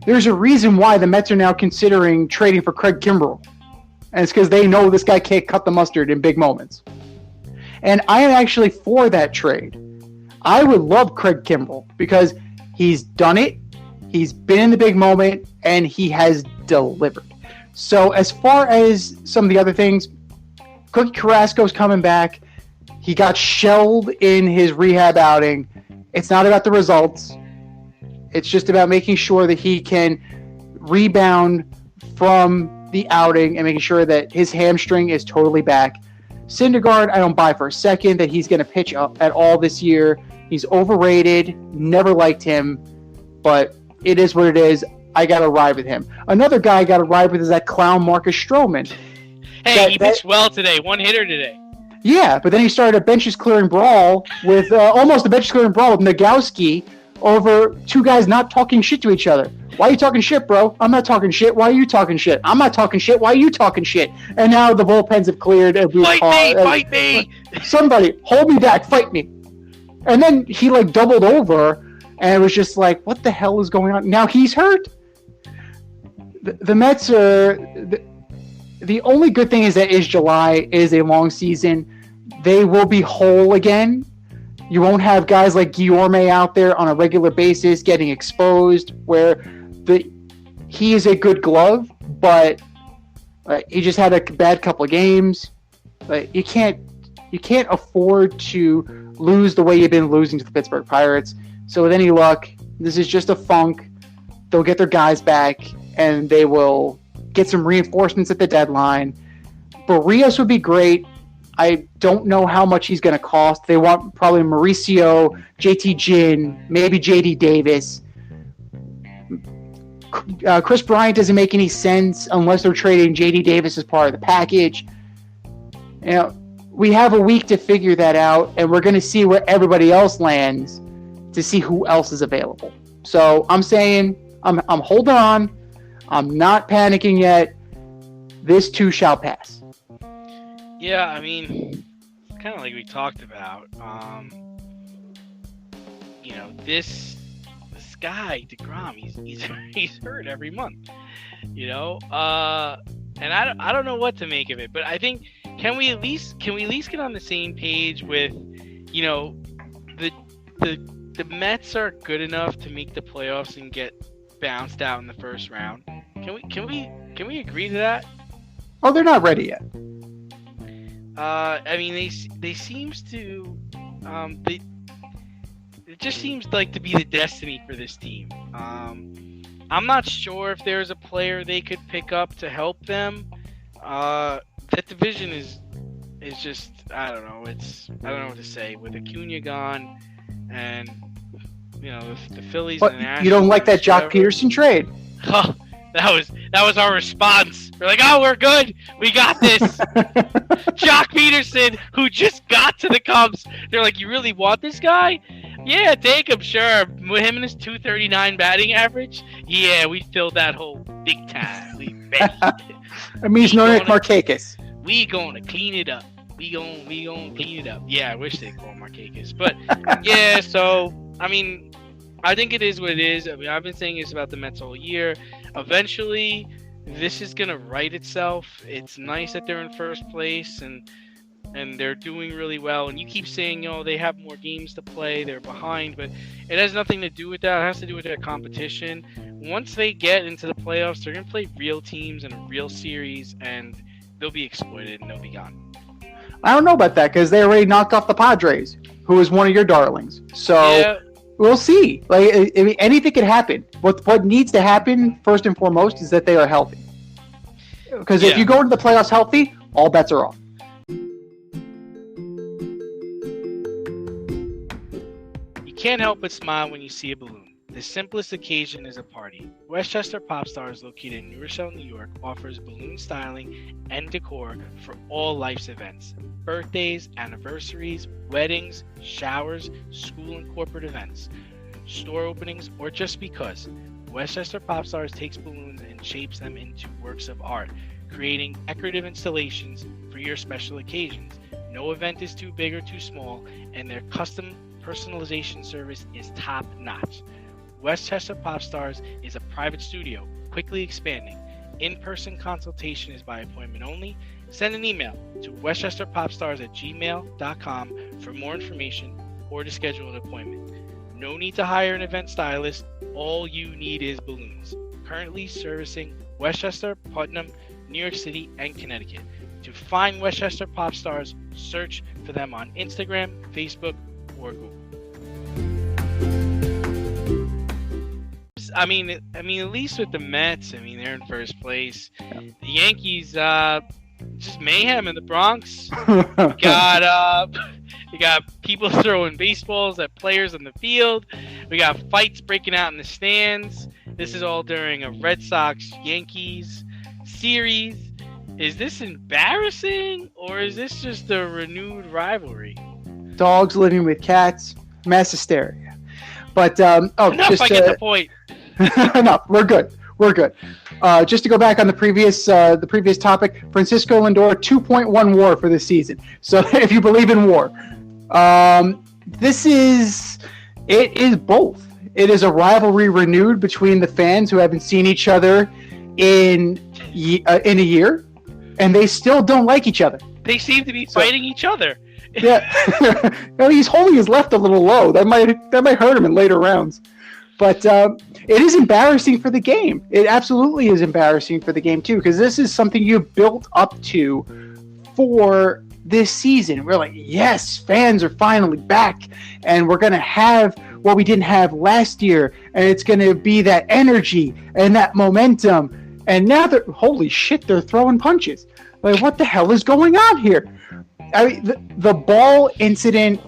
There's a reason why the Mets are now considering trading for Craig Kimbrell. And it's because they know this guy can't cut the mustard in big moments. And I am actually for that trade. I would love Craig Kimbrell because he's done it, he's been in the big moment, and he has delivered. So as far as some of the other things, Cookie Carrasco's coming back. He got shelled in his rehab outing. It's not about the results. It's just about making sure that he can rebound from the outing and making sure that his hamstring is totally back. Syndergaard, I don't buy for a second that he's going to pitch up at all this year. He's overrated. Never liked him, but it is what it is. I got to ride with him. Another guy I got to ride with is that clown Marcus Stroman. Hey, he pitched well today. One hitter today. Yeah, but then he started a benches clearing brawl with almost a benches clearing brawl with Nagowski over 2 guys not talking shit to each other. Why are you talking shit, bro? I'm not talking shit. Why are you talking shit? I'm not talking shit. Why are you talking shit? And now the bullpens have cleared. Fight me! Somebody, hold me back. Fight me. And then he doubled over, and it was just like, what the hell is going on? Now he's hurt. The Mets are... The only good thing is that July is a long season. They will be whole again. You won't have guys like Guillorme out there on a regular basis getting exposed where he is a good glove, but he just had a bad couple of games. You can't afford to lose the way you've been losing to the Pittsburgh Pirates. So with any luck, this is just a funk. They'll get their guys back, and they will get some reinforcements at the deadline. Barrios would be great. I don't know how much he's going to cost. They want probably Mauricio, JT Ginn, maybe JD Davis. Chris Bryant doesn't make any sense unless they're trading JD Davis as part of the package. We have a week to figure that out, and we're going to see where everybody else lands to see who else is available. So I'm saying I'm holding on. I'm not panicking yet. This too shall pass. Yeah, I mean, kind of like we talked about. This guy DeGrom, he's hurt every month. And I don't know what to make of it, but I think can we at least get on the same page with, the Mets are good enough to make the playoffs and get bounced out in the first round. Can we agree to that? Oh, they're not ready yet. I mean, they seems to it just seems like to be the destiny for this team. I'm not sure if there's a player they could pick up to help them. That division is just, I don't know. I don't know what to say with Acuna gone, and the Phillies. But and the Nationals, you don't like that Jock Peterson trade? Oh, that was our response. We're like, oh, we're good. We got this. Jock Peterson, who just got to the Cubs. They're like, you really want this guy? Yeah, take him, sure. With him and his .239 batting average, yeah, we filled that hole big time. We ready. It means no Nick Markakis. We gonna clean it up. We gonna clean it up. Yeah, I wish they called Markakis, but yeah. So I mean, I think it is what it is. I mean, I've been saying this about the Mets all year. Eventually, this is gonna right itself. It's nice that they're in first place and they're doing really well. And you keep saying, they have more games to play, they're behind, but it has nothing to do with that. It has to do with their competition. Once they get into the playoffs, they're gonna play real teams in a real series, and they'll be exploited and they'll be gone. I don't know about that because they already knocked off the Padres, who is one of your darlings. So Yeah. We'll see. Like, I mean, anything could happen. What needs to happen first and foremost is that they are healthy. Because if you go into the playoffs healthy, all bets are off. You can't help but smile when you see a balloon. The simplest occasion is a party. Westchester Pop Stars, located in New Rochelle, New York, offers balloon styling and decor for all life's events. Birthdays, anniversaries, weddings, showers, school and corporate events, store openings, or just because. Westchester Pop Stars takes balloons and shapes them into works of art, creating decorative installations for your special occasions. No event is too big or too small, and their custom personalization service is top-notch. Westchester Pop Stars is a private studio, quickly expanding. In-person consultation is by appointment only. Send an email to westchesterpopstars@gmail.com for more information or to schedule an appointment. No need to hire an event stylist. All you need is balloons. Currently servicing Westchester, Putnam, New York City, and Connecticut. To find Westchester Pop Stars, search for them on Instagram, Facebook, or Google. I mean, at least with the Mets, they're in first place. Yeah. The Yankees, just mayhem in the Bronx. You got people throwing baseballs at players on the field. We got fights breaking out in the stands. This is all during a Red Sox-Yankees series. Is this embarrassing, or is this just a renewed rivalry? Dogs living with cats, mass hysteria. But enough, I get the point. Enough. We're good. Just to go back on the previous topic, Francisco Lindor 2.1 WAR for this season. So if you believe in war, it is both. It is a rivalry renewed between the fans who haven't seen each other in a year, and they still don't like each other. They seem to be fighting each other. Yeah, he's holding his left a little low. That might hurt him in later rounds. But it is embarrassing for the game. It absolutely is embarrassing for the game, too, because this is something you built up to for this season. We're like, yes, fans are finally back, and we're going to have what we didn't have last year, and it's going to be that energy and that momentum. And now holy shit, they're throwing punches. Like, what the hell is going on here? I mean, the ball incident,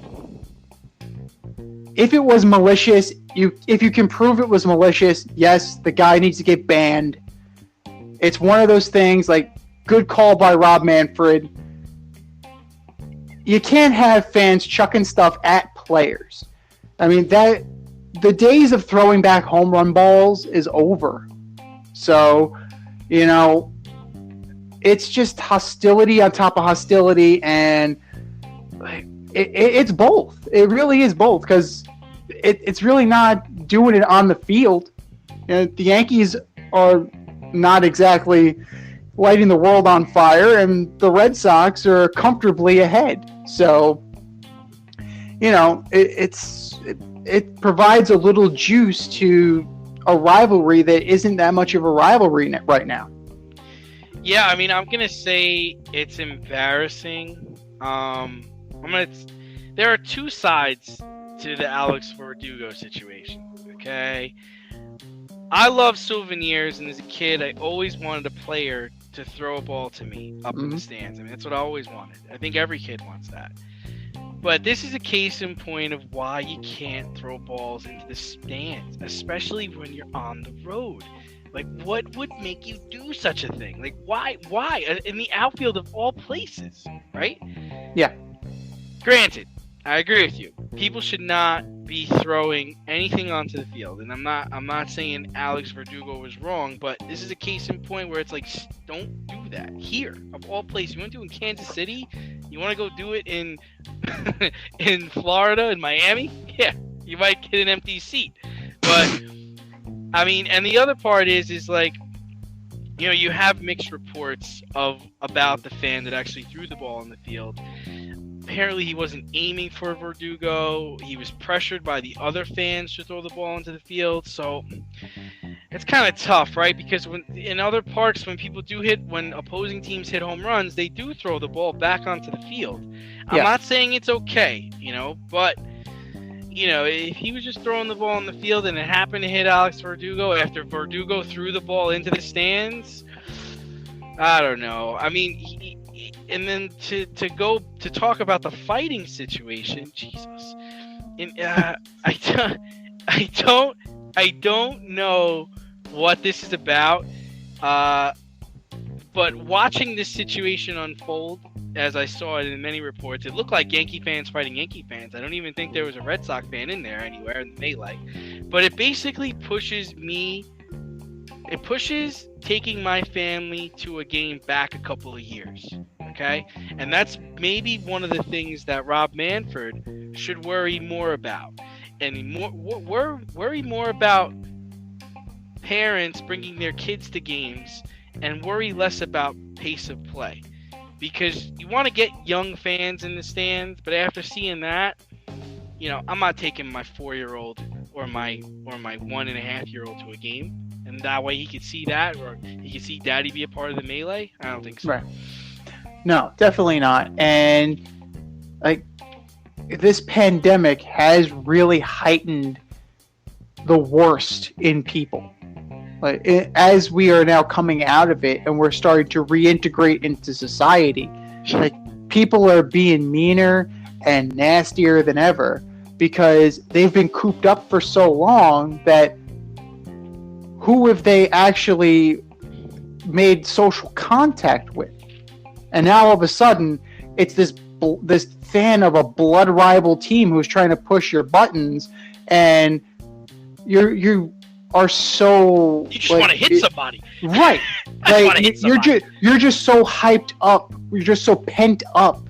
if it was malicious, if you can prove it was malicious, yes, the guy needs to get banned. It's one of those things, like, good call by Rob Manfred. You can't have fans chucking stuff at players. I mean, the days of throwing back home run balls is over. So, it's just hostility on top of hostility, and it's both. It really is both, because it's really not doing it on the field. The Yankees are not exactly lighting the world on fire, and the Red Sox are comfortably ahead. So, it provides a little juice to a rivalry that isn't that much of a rivalry right now. Yeah, I mean, I'm gonna say it's embarrassing. There are two sides to the Alex Verdugo situation. Okay, I love souvenirs, and as a kid, I always wanted a player to throw a ball to me up in the stands. I mean, that's what I always wanted. I think every kid wants that. But this is a case in point of why you can't throw balls into the stands, especially when you're on the road. Like, what would make you do such a thing? Like, why? In the outfield of all places, right? Yeah. Granted, I agree with you. People should not be throwing anything onto the field. And I'm not saying Alex Verdugo was wrong, but this is a case in point where it's like, don't do that. Here, of all places. You want to do it in Kansas City? You want to go do it in in Florida, in Miami? Yeah, you might get an empty seat. But I mean, and the other part is like, you know, you have mixed reports about the fan that actually threw the ball in the field. Apparently, he wasn't aiming for Verdugo. He was pressured by the other fans to throw the ball into the field. So it's kind of tough, right? Because when in other parks, when opposing teams hit home runs, they do throw the ball back onto the field. I'm not saying it's okay, you know, but you know, if he was just throwing the ball in the field and it happened to hit Alex Verdugo after Verdugo threw the ball into the stands, I don't know. I mean, and then to talk about the fighting situation, Jesus, and I don't know what this is about. But watching this situation unfold, as I saw it in many reports, it looked like Yankee fans fighting Yankee fans. I don't even think there was a Red Sox fan in there anywhere in the melee. But it basically pushes taking my family to a game back a couple of years. Okay? And that's maybe one of the things that Rob Manfred should worry more about. And worry more about parents bringing their kids to games and worry less about pace of play, because you want to get young fans in the stands, but after seeing that, you know, I'm not taking my 4-year-old or my 1.5-year-old to a game, and that way he could see that, or he could see daddy be a part of the melee. I don't think so. Right. No, definitely not. And like, this pandemic has really heightened the worst in people. Like, as we are now coming out of it and we're starting to reintegrate into society, like, people are being meaner and nastier than ever because they've been cooped up for so long that who have they actually made social contact with? And now all of a sudden, it's this fan of a blood rival team who's trying to push your buttons, and you are so, you just want to hit somebody, right? Like, you're just so hyped up. You're just so pent up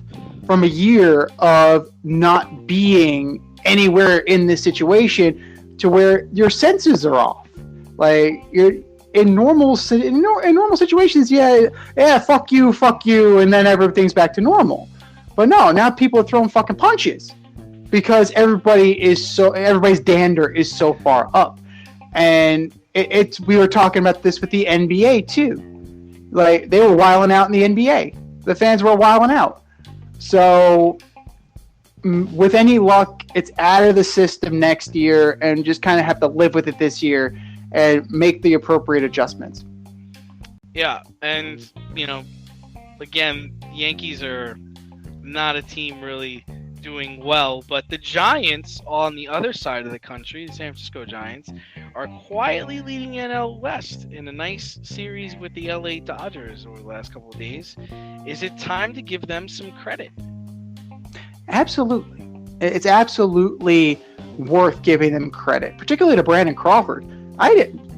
from a year of not being anywhere in this situation to where your senses are off. Like, you're in normal situations, yeah, fuck you, and then everything's back to normal. But no, now people are throwing fucking punches because everybody's dander is so far up. And we were talking about this with the NBA too. Like, they were wilding out in the NBA. The fans were wilding out. So with any luck, it's out of the system next year, and just kind of have to live with it this year and make the appropriate adjustments. Yeah, and you know, again, Yankees are not a team really doing well, but the Giants on the other side of the country, the San Francisco Giants, are quietly leading NL West in a nice series with the LA Dodgers over the last couple of days. Is it time to give them some credit? Absolutely. It's absolutely worth giving them credit, particularly to Brandon Crawford.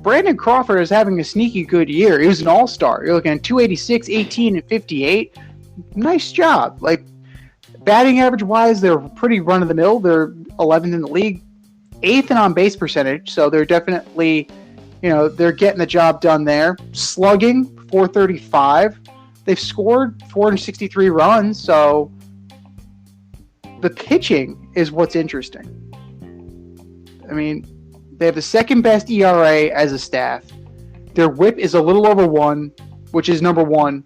Brandon Crawford is having a sneaky good year. He was an all-star. You're looking at 286, 18, and 58. Nice job. Like, batting average-wise, they're pretty run-of-the-mill. They're 11th in the league, 8th in on-base percentage, so they're definitely, they're getting the job done there. Slugging, 435. They've scored 463 runs, so the pitching is what's interesting. I mean, They have the second best ERA as a staff. Their WHIP is a little over 1, which is number 1.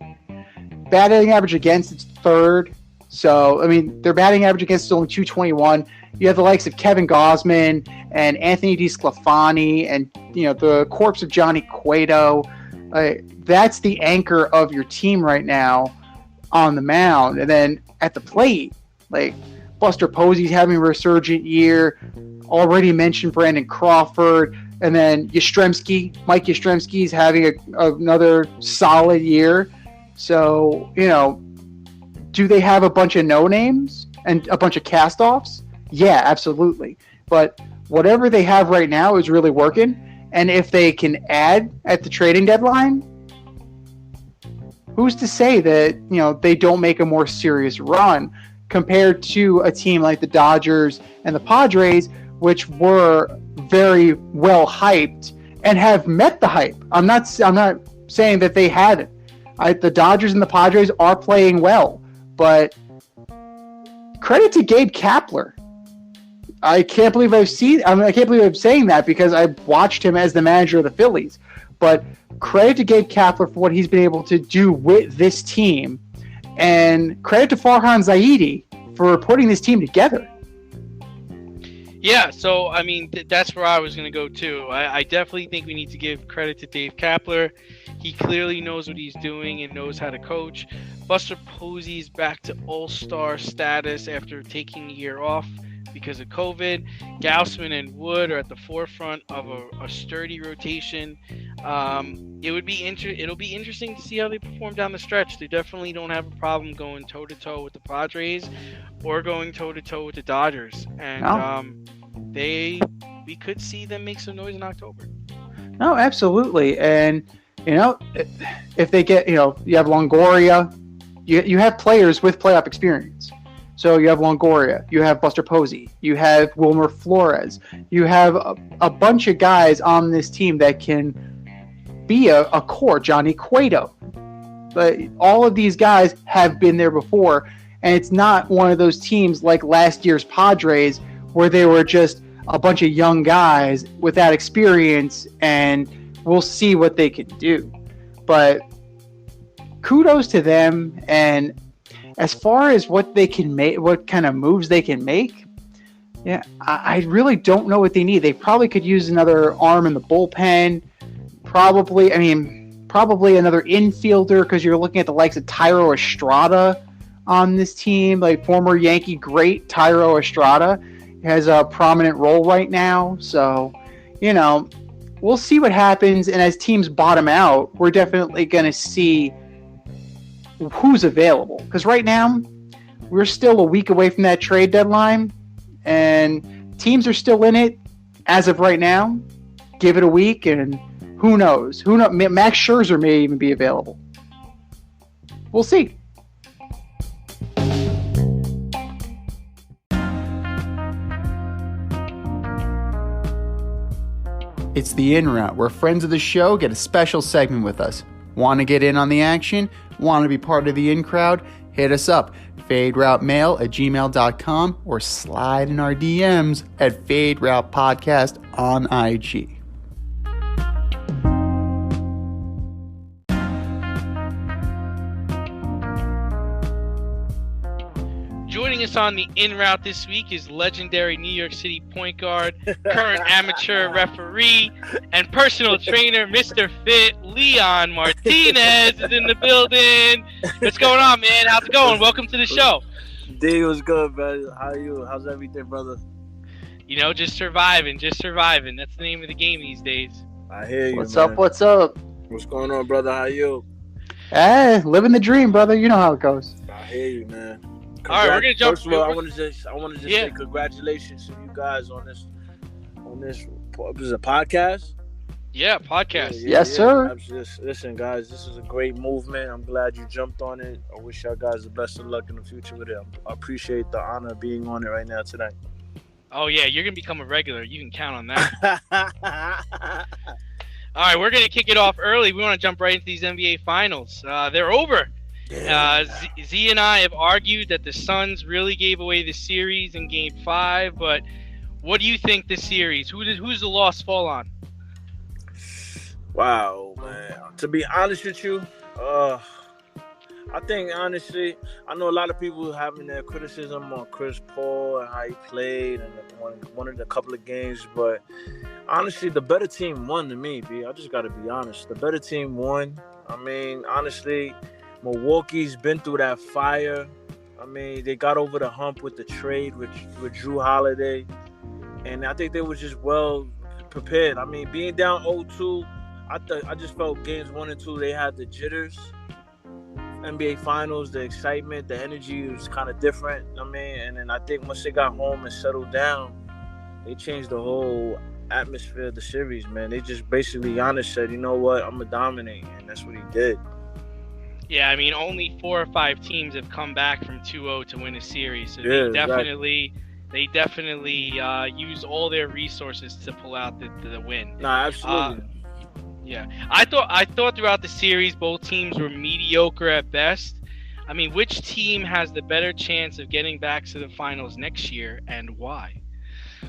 Batting average against, it's 3rd. So, I mean, their batting average against is only 221. You have the likes of Kevin Gausman and Anthony DeSclafani and, the corpse of Johnny Cueto. That's the anchor of your team right now on the mound. And then at the plate, Buster Posey's having a resurgent year. Already mentioned Brandon Crawford. And then Mike Yastrzemski's having another solid year. So, do they have a bunch of no-names and a bunch of cast-offs? Yeah, absolutely. But whatever they have right now is really working. And if they can add at the trading deadline, who's to say that, they don't make a more serious run compared to a team like the Dodgers and the Padres, which were very well hyped and have met the hype. I'm not saying that they haven't. The Dodgers and the Padres are playing well, but credit to Gabe Kapler. I can't believe I can't believe I'm saying that because I watched him as the manager of the Phillies. But credit to Gabe Kapler for what he's been able to do with this team, and credit to Farhan Zaidi for putting this team together. Yeah, so, I mean, that's where I was going to go, too. I definitely think we need to give credit to Dave Kapler. He clearly knows what he's doing and knows how to coach. Buster Posey's back to all-star status after taking a year off because of COVID. Gausman and Wood are at the forefront of a sturdy rotation. It'll be interesting to see how they perform down the stretch. They definitely don't have a problem going toe-to-toe with the Padres or going toe-to-toe with the Dodgers. And we could see them make some noise in October. No, absolutely. And, if they get, you have Longoria, you have players with playoff experience. So you have Longoria, you have Buster Posey, you have Wilmer Flores, you have a bunch of guys on this team that can be a core, Johnny Cueto. But all of these guys have been there before, and it's not one of those teams like last year's Padres where they were just a bunch of young guys without experience, and we'll see what they can do. But kudos to them, and as far as what they can make, what kind of moves they can make, yeah, I really don't know what they need. They probably could use another arm in the bullpen. Probably another infielder, because you're looking at the likes of Thairo Estrada on this team, like former Yankee great Thairo Estrada has a prominent role right now. So, we'll see what happens. And as teams bottom out, we're definitely going to see who's available, because right now we're still a week away from that trade deadline and teams are still in it as of right now. Give it a week and who knows, Max Scherzer may even be available. We'll see. It's the In Route, where friends of the show get a special segment with us. Want to get in on the action? Want to be part of the in crowd? Hit us up, faderoutemail@gmail.com, or slide in our DMs at Fade Route Podcast on IG. Joining us on the in route this week is legendary New York City point guard, current amateur referee, and personal trainer, Mr. Fit, Leon Martinez is in the building. What's going on, man? How's it going? Welcome to the show. D, what's good, man? How are you? How's everything, brother? Just surviving. That's the name of the game these days. I hear you, What's man. up? What's up? What's going on, brother? How are you? Living the dream, brother. You know how it goes. I hear you, man. All right, we're gonna jump. First of all, I want to just say congratulations to you guys on this. This is a podcast. Yeah, podcast. Yes, sir. Listen, guys, this is a great movement. I'm glad you jumped on it. I wish y'all guys the best of luck in the future with it. I appreciate the honor of being on it right now tonight. Oh yeah, you're gonna become a regular. You can count on that. All right, we're gonna kick it off early. We want to jump right into these NBA finals. They're over. Z and I have argued that the Suns really gave away the series in Game 5, but What do you think this series? Who's the loss fall on? Wow, man. To be honest with you, I think honestly, I know a lot of people having their criticism on Chris Paul and how he played and one of the couple of games, but honestly, the better team won to me, B. I just got to be honest. The better team won. I mean, honestly, Milwaukee's been through that fire. I mean, they got over the hump with the trade with Drew Holiday, and I think they were just well prepared. I mean, being down 0-2, I just felt games 1 and 2, they had the jitters. NBA Finals, the excitement, the energy was kind of different. I mean, and then I think once they got home and settled down, they changed the whole atmosphere of the series, man. They just basically, Giannis said, you know what, I'm going to dominate, and that's what he did. Yeah, I mean, only 4 or 5 teams have come back from 2-0 to win a series. So Yeah, they definitely used all their resources to pull out the win. Nah, absolutely. Yeah, I thought throughout the series both teams were mediocre at best. I mean, which team has the better chance of getting back to the finals next year, and why?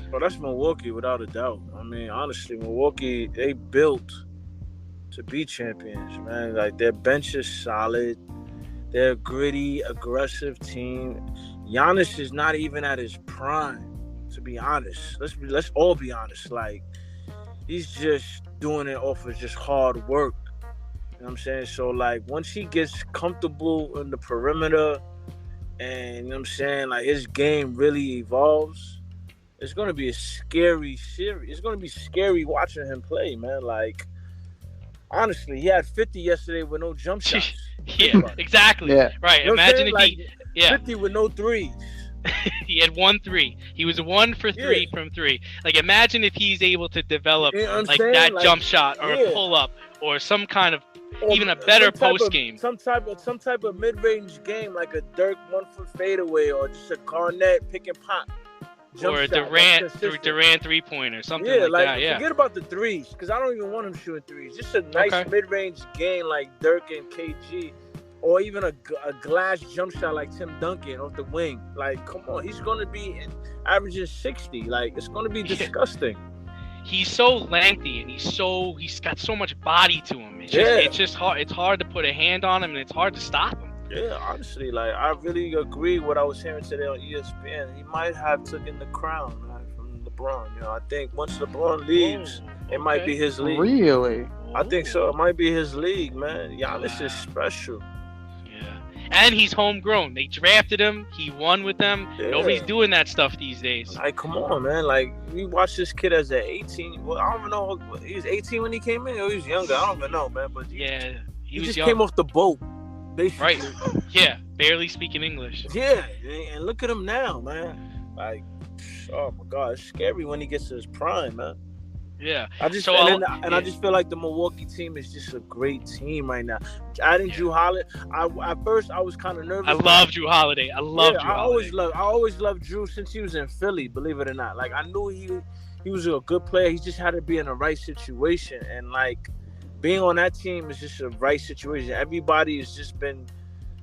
Well, that's Milwaukee without a doubt. I mean, honestly, Milwaukee, they built to be champions, man. Like, their bench is solid. They're a gritty, aggressive team. Giannis is not even at his prime, to be honest. Let's all be honest. Like, he's just doing it off of just hard work. You know what I'm saying? So, like, once he gets comfortable in the perimeter and, you know what I'm saying, like, his game really evolves, it's going to be a scary series. It's going to be scary watching him play, man. Like, honestly, he had 50 yesterday with no jump shots. Yeah, exactly. Yeah. Right. You know Imagine if like, he... Yeah. 50 with no threes. He had 1 3. He was 1 for 3 from 3. Like, imagine if he's able to develop that jump shot or a pull up or some kind of even a better post game. Some type of mid range game, like a Dirk 1-foot fadeaway or just a Garnett pick and pop. Or a Durant 3-pointer, something like that. Yeah. Forget about the threes, because I don't even want him shooting threes. Just a nice mid range game like Dirk and KG. Or even a glass jump shot like Tim Duncan off the wing. Like, come on. He's going to be averaging 60. Like, it's going to be disgusting. He's so lengthy, and he's got so much body to him. It's just hard. It's hard to put a hand on him, and it's hard to stop him. Yeah, honestly, like, I really agree with what I was hearing today on ESPN. He might have taken the crown, man, from LeBron. You know, I think once LeBron leaves, it might be his league. Really? I think so. It might be his league, man. Giannis is special. And he's homegrown. They drafted him. He won with them. Yeah. Nobody's doing that stuff these days. Like, come on, man. Like, we watched this kid as an 18. Well, I don't even know. He was 18 when he came in, or he was younger. I don't even know, man. But he was just young. Came off the boat, basically. Right. Yeah. Barely speaking English. Yeah. And look at him now, man. Like, oh my God, it's scary when he gets to his prime, man. Yeah. I just feel like the Milwaukee team is just a great team right now. Adding Drew Holiday, at first I was kind of nervous. I love Drew Holiday. I always loved Drew since he was in Philly. Believe it or not, like I knew he was a good player. He just had to be in the right situation, and like being on that team is just a right situation. Everybody has just been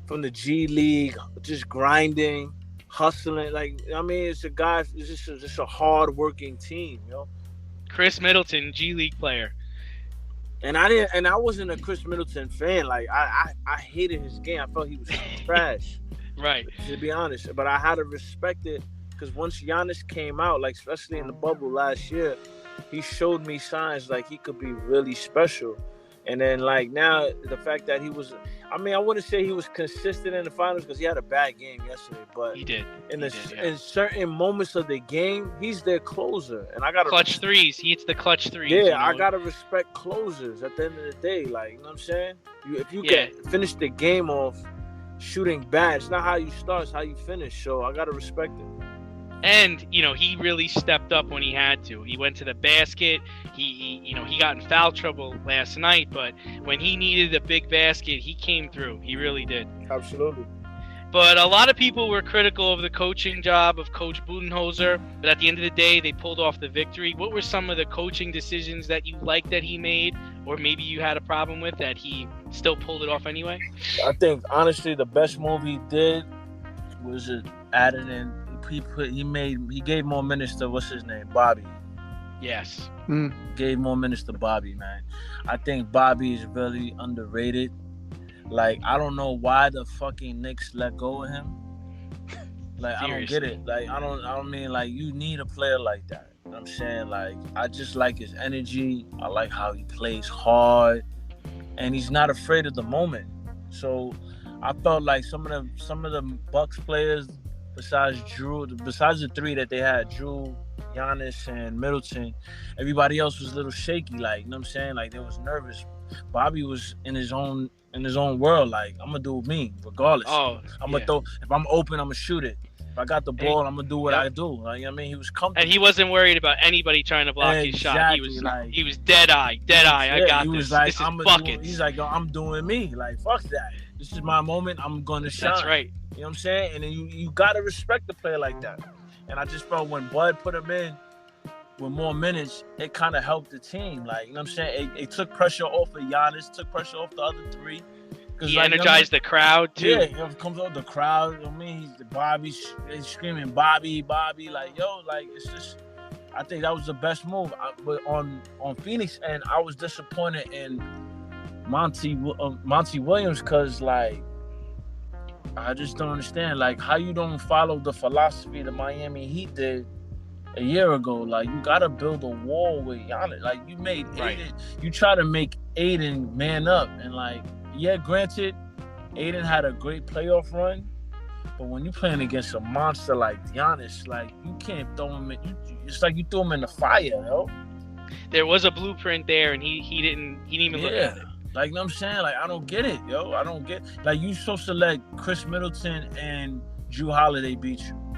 from the G League, just grinding, hustling. Like I mean, it's just a hard working team, you know. Chris Middleton, G League player. And I wasn't a Chris Middleton fan. Like I hated his game. I felt he was trash. Right. To be honest. But I had to respect it because once Giannis came out, like especially in the bubble last year, he showed me signs like he could be really special. And then like now the fact that he was, I mean, I wouldn't say he was consistent in the finals because he had a bad game yesterday, but he did. In certain moments of the game, he's their closer, and I gotta clutch threes. He hits the clutch threes. Yeah, you know? I gotta respect closers at the end of the day. Like you know what I'm saying? If you can finish the game off shooting bad, it's not how you start, it's how you finish. So I gotta respect it. And, you know, he really stepped up when he had to. He went to the basket. He got in foul trouble last night, but when he needed a big basket, he came through. He really did. Absolutely. But a lot of people were critical of the coaching job of Coach Budenholzer, but at the end of the day, they pulled off the victory. What were some of the coaching decisions that you liked that he made, or maybe you had a problem with that he still pulled it off anyway? I think, honestly, the best move he did was adding in he gave more minutes to what's his name, Bobby. Yes. Gave more minutes to Bobby, man. I think Bobby is really underrated. Like, I don't know why the fucking Knicks let go of him. Like, I don't get it. Like, I don't mean, like, you need a player like that. You know what I'm saying? Like, I just like his energy. I like how he plays hard. And he's not afraid of the moment. So I felt like some of the Bucks players, besides the three that they had, Drew, Giannis, and Middleton, everybody else was a little shaky. Like, you know what I'm saying? Like, they was nervous. Bobby was in his own world. Like, I'm gonna do me regardless. I'm gonna throw. If I'm open, I'm gonna shoot it. If I got the ball, I'm gonna do what I do. Like, you know what I mean? He was comfortable. And he wasn't worried about anybody trying to block his shot. He was dead eye. I got he this. Was like, this is buckets. He's like, I'm doing me. Like, fuck that. This is my moment. I'm gonna shine. That's right. You know what I'm saying? And then you gotta respect the player like that. And I just felt when Bud put him in with more minutes, it kind of helped the team. Like, you know what I'm saying? It took pressure off of Giannis, took pressure off the other three. He energized the crowd too. Yeah, it comes off the crowd. I mean, Bobby's screaming, Bobby. Like, yo, like, it's just, I think that was the best move. But on Phoenix, and I was disappointed in Monty Williams because, like, I just don't understand, like, how you don't follow the philosophy the Miami Heat did a year ago. Like, you gotta build a wall with Giannis. Like, you made Aiden, you try to make Aiden man up, and, like, yeah, granted, Aiden had a great playoff run, but when you're playing against a monster like Giannis, like, you can't throw him in. It's like you threw him in the fire, yo. There was a blueprint there, and he didn't even look at it. Like, you know what I'm saying? Like, I don't get it, yo. I don't get, like, you supposed to let Chris Middleton and Jrue Holiday beat you.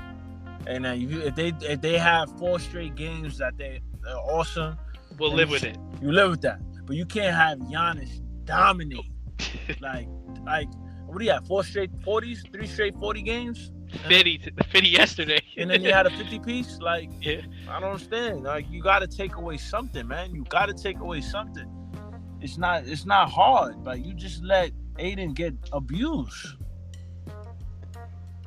And if they have 4 straight games that they're awesome, we'll live with it. You live with that. But you can't have Giannis dominate. like what do you have? 4 straight 40s, 3 straight 40 games? 50 yesterday. And then you had a 50 piece? Like, yeah. I don't understand. Like, you gotta take away something, man. You gotta take away something. It's not hard. Like, you just let Aiden get abused.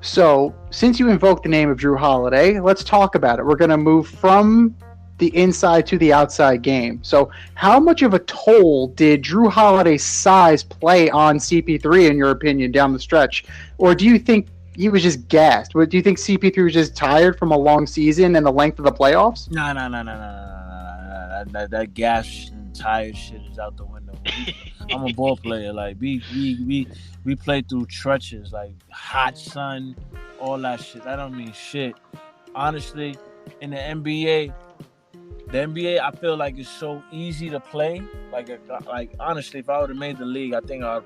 So, since you invoked the name of Jrue Holiday, let's talk about it. We're going to move from the inside to the outside game. So, how much of a toll did Jrue Holiday's size play on CP3, in your opinion, down the stretch? Or do you think he was just gassed? Do you think CP3 was just tired from a long season and the length of the playoffs? No. That gas and tired shit is out the window. I'm a ball player. Like, we play through trenches, like hot sun, all that shit. That don't mean shit. Honestly, in the NBA, I feel like it's so easy to play. Like honestly, if I would have made the league, I think I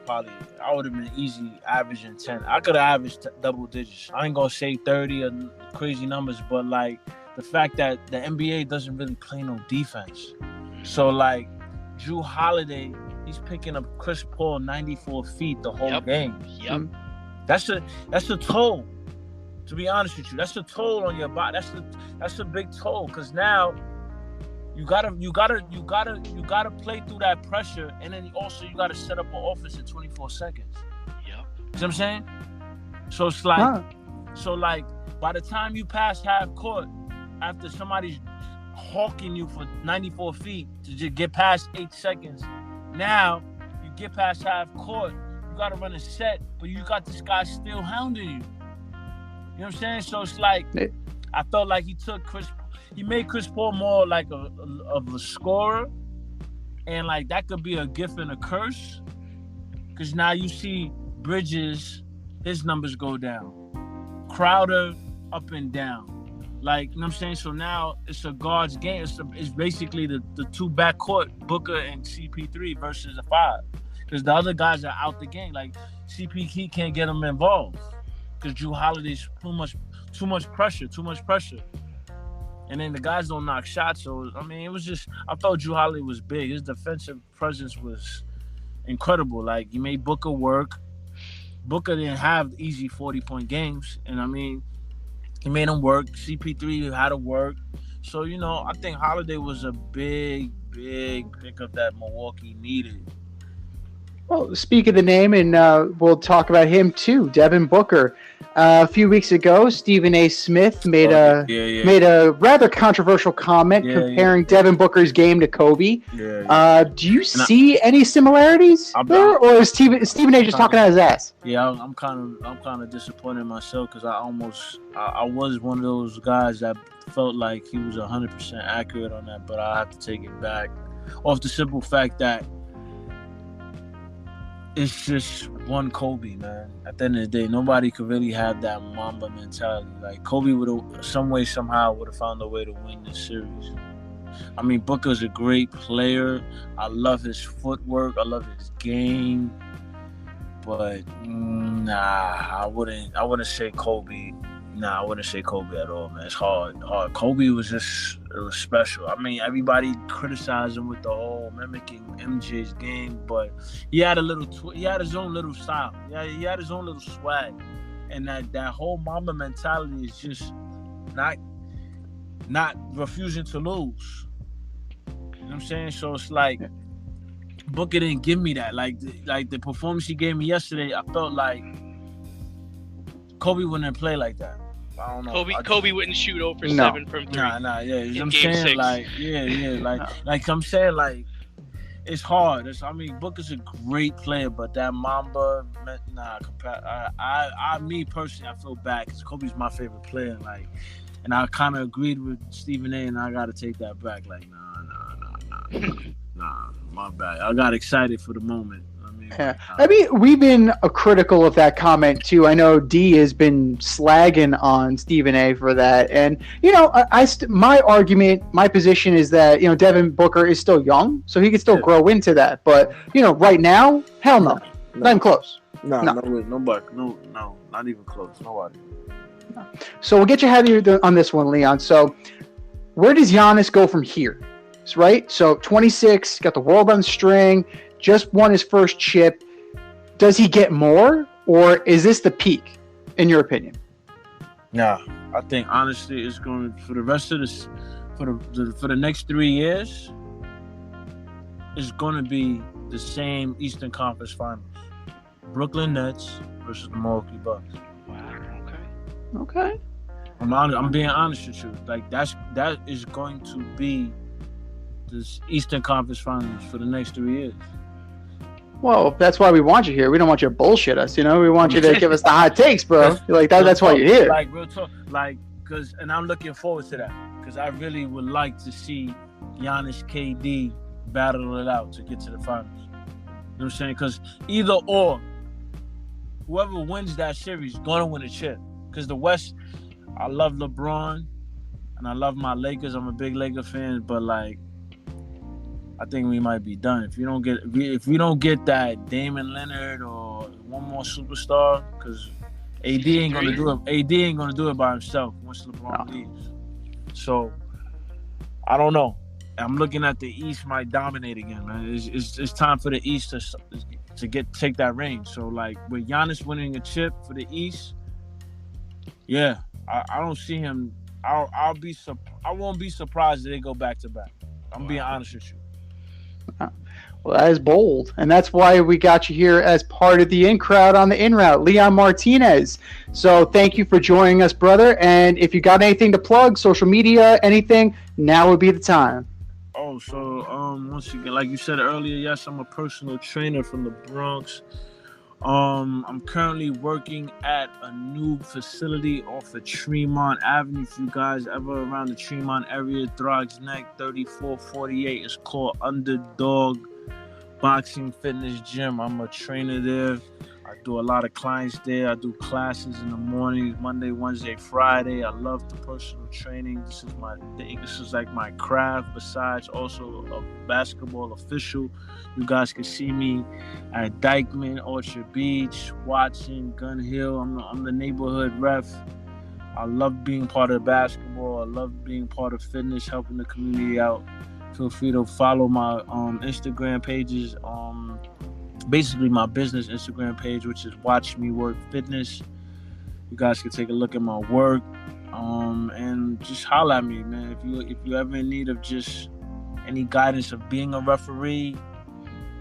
would have been easy averaging 10. I could have averaged double digits. I ain't gonna say 30 or crazy numbers, but, like, the fact that the NBA doesn't really play no defense. So, like, Jrue Holiday, he's picking up Chris Paul 94 feet the whole game. Yep. That's a toll. To be honest with you, that's a toll on your body. That's a big toll, because now you gotta play through that pressure, and then also you gotta set up an offense in 24 seconds. Yep. You know what I'm saying? So it's like, by the time you pass half court, after somebody's hawking you for 94 feet to just get past 8 seconds, now you get past half court, you got to run a set, but you got this guy still hounding you. You know what I'm saying? So it's like, I felt like he made Chris Paul more like of a scorer, and, like, that could be a gift and a curse, because now you see Bridges, his numbers go down, Crowder up and down. Like, you know what I'm saying? So now it's a guard's game. It's basically the 2 backcourt, Booker and CP3 versus a 5. Because the other guys are out the game. Like, CP can't get them involved. Because Jrue Holiday's too much pressure. And then the guys don't knock shots. So, I mean, it was just, I thought Jrue Holiday was big. His defensive presence was incredible. Like, he made Booker work. Booker didn't have easy 40-point games. And, I mean, he made him work. CP3 had to work. So, you know, I think Holiday was a big pickup that Milwaukee needed. Well, speak of the name, and we'll talk about him too. Devin Booker. A few weeks ago, Stephen A. Smith made a rather controversial comment comparing Devin Booker's game to Kobe. Do you see any similarities there, or is Stephen A. just talking out his ass? Yeah, I'm kind of disappointed in myself because I was one of those guys that felt like he was 100% accurate on that, but I have to take it back off the simple fact that it's just one Kobe, man. At the end of the day, nobody could really have that Mamba mentality. Like, Kobe would have, some way, somehow, would have found a way to win this series. I mean, Booker's a great player. I love his footwork. I love his game. But, I wouldn't say Kobe. I wouldn't say Kobe at all, man. It's hard. Kobe was just, it was special. I mean, everybody criticized him with the whole mimicking MJ's game, but he had he had his own little style. He had his own little swag. And that whole Mamba mentality is just not refusing to lose. You know what I'm saying? So it's like, Booker didn't give me that. Like the performance he gave me yesterday, I felt like Kobe wouldn't play like that. I don't know. Kobe wouldn't shoot over 7 from 3. Yeah. You know what I'm Game saying? 6. Like I'm saying, like, it's hard. Booker's a great player, but that Mamba, me personally, I feel bad because Kobe's my favorite player. Like, and I kind of agreed with Stephen A. and I got to take that back. Like, nah, my bad. I got excited for the moment. I mean, we've been critical of that comment too. I know D has been slagging on Stephen A. for that, and my argument, my position is that Devin Booker is still young, so he can still grow into that. But right now, hell no, not even close. No, nobody, no, not even close. Nobody. No. So we'll get you ahead on this one, Leon. So where does Giannis go from here? Right. So 26, got the world on string. Just won his first chip. Does he get more, or is this the peak, in your opinion? Nah, I think honestly, it's going for the rest of this, for the next 3 years. It's going to be the same Eastern Conference Finals: Brooklyn Nets versus the Milwaukee Bucks. Wow. Okay. I'm being honest with you. Like that is going to be this Eastern Conference Finals for the next 3 years. Well, that's why we want you here. We don't want you to bullshit us, We want you to give us the hot takes, bro. Like that's why you're here. Like, real talk. Like, and I'm looking forward to that. Because I really would like to see Giannis, KD battle it out to get to the finals. You know what I'm saying? Because either or, whoever wins that series is going to win a chip. Because the West, I love LeBron, and I love my Lakers. I'm a big Laker fan, but like, I think we might be done if we don't get that Damon Leonard or one more superstar, because AD ain't gonna do it. AD ain't gonna do it by himself once LeBron leaves. So I don't know. I'm looking at the East might dominate again, man. It's time for the East to take that reign. So like with Giannis winning a chip for the East, yeah, I don't see him. I won't be surprised if they go back to back. I'm being honest with you. Well, that is bold, and that's why we got you here as part of the in crowd on the in route, Leon Martinez. So thank you for joining us, brother. And if you got anything to plug, social media, anything, now would be the time. Oh, so once again, like you said earlier, yes, I'm a personal trainer from the Bronx. I'm currently working at a new facility off of Tremont Avenue. If you guys ever around the Tremont area, Throgs Neck, 3448. It's called Underdog Boxing Fitness Gym. I'm a trainer there. I do a lot of clients there. I do classes in the mornings, Monday, Wednesday, Friday. I love the personal training. This is my thing. This is like my craft, besides also a basketball official. You guys can see me at Dykeman, Orchard Beach, Watson, Gun Hill. I'm the neighborhood ref. I love being part of basketball. I love being part of fitness, helping the community out. Feel free to follow my Instagram pages. Basically my business Instagram page, which is Watch Me Work Fitness. You guys can take a look at my work, and just holler at me, man. If you ever in need of just any guidance of being a referee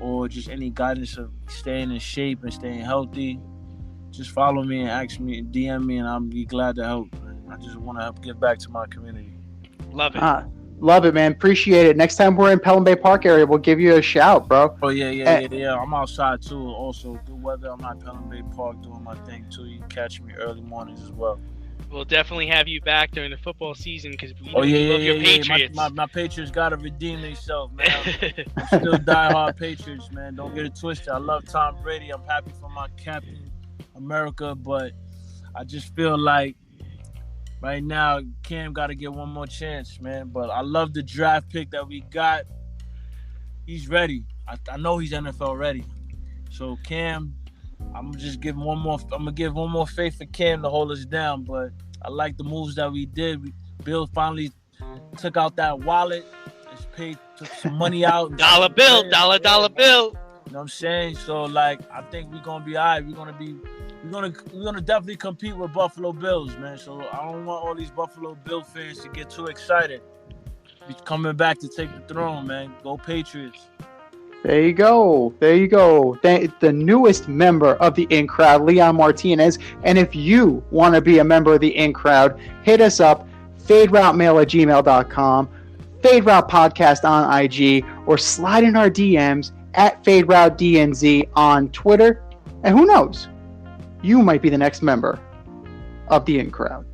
or just any guidance of staying in shape and staying healthy, just follow me and ask me, DM me, and I'll be glad to help. I just want to help give back to my community. Love it. Love it, man. Appreciate it. Next time we're in Pelham Bay Park area, we'll give you a shout, bro. Oh, yeah. I'm outside, too. Also, good weather. I'm at Pelham Bay Park doing my thing, too. You can catch me early mornings as well. We'll definitely have you back during the football season because we love your Patriots. My Patriots got to redeem themselves, man. I'm still diehard Patriots, man. Don't get it twisted. I love Tom Brady. I'm happy for my Captain America, but I just feel like right now, Cam got to get one more chance, man. But I love the draft pick that we got. He's ready. I know he's NFL ready. So Cam, I'm gonna just give one more. I'm gonna give one more faith for Cam to hold us down. But I like the moves that we did. Bill finally took out that wallet and took some money out. Dollar bill. You know what I'm saying? So like, I think we're gonna be all right. We're gonna definitely compete with Buffalo Bills, man. So I don't want all these Buffalo Bill fans to get too excited. We're coming back to take the throne, man. Go Patriots. There you go. The newest member of the In Crowd, Leon Martinez. And if you want to be a member of the In Crowd, hit us up, faderoutemail@gmail.com, Fade Route Podcast on IG, or slide in our DMs at FadeRouteDNZ on Twitter. And who knows? You might be the next member of the In Crowd.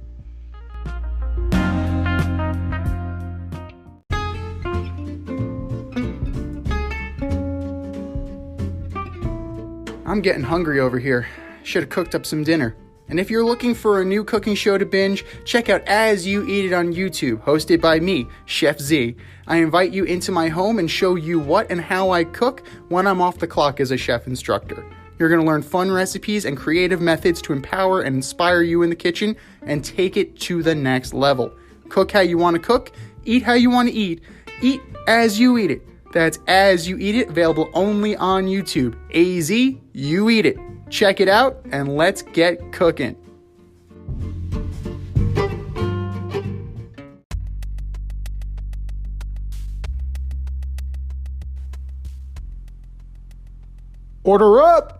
I'm getting hungry over here. Should have cooked up some dinner. And if you're looking for a new cooking show to binge, check out As You Eat It on YouTube, hosted by me, Chef Z. I invite you into my home and show you what and how I cook when I'm off the clock as a chef instructor. You're going to learn fun recipes and creative methods to empower and inspire you in the kitchen and take it to the next level. Cook how you want to cook, eat how you want to eat as you eat it. That's As You Eat It, available only on YouTube. AZ, you eat it. Check it out, and let's get cooking. Order up!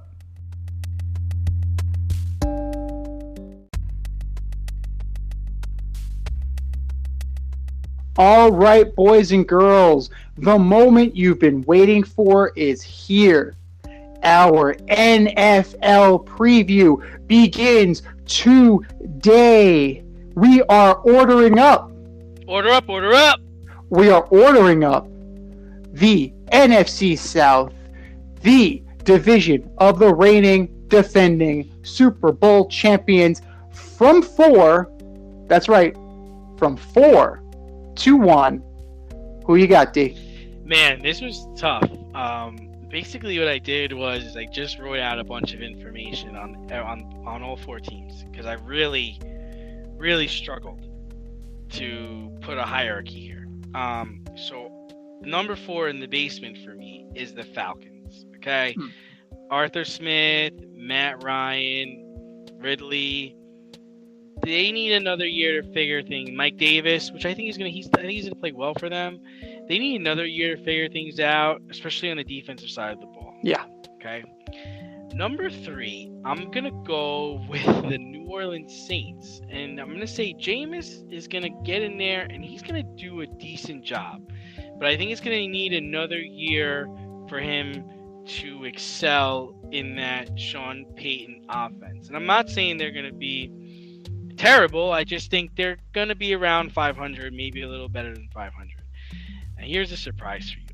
All right, boys and girls, the moment you've been waiting for is here. Our NFL preview begins today. We are ordering up. Order up. We are ordering up the NFC South, the division of the reigning, defending Super Bowl champions from 4. That's right, from 4 to 1. Who you got, D? Man, this was tough. Basically what I did was I just wrote out a bunch of information on all 4 teams because I really struggled to put a hierarchy here. So number 4 in the basement for me is the Falcons. Okay, Arthur Smith, Matt Ryan, Ridley. They need another year to figure things. Mike Davis, which I think he's gonna play well for them. They need another year to figure things out, especially on the defensive side of the ball. Yeah. Okay. Number 3, I'm gonna go with the New Orleans Saints, and I'm gonna say Jameis is gonna get in there and he's gonna do a decent job, but I think it's gonna need another year for him to excel in that Sean Payton offense. And I'm not saying they're gonna be terrible. I just think they're gonna be around 500, maybe a little better than 500. And here's a surprise for you.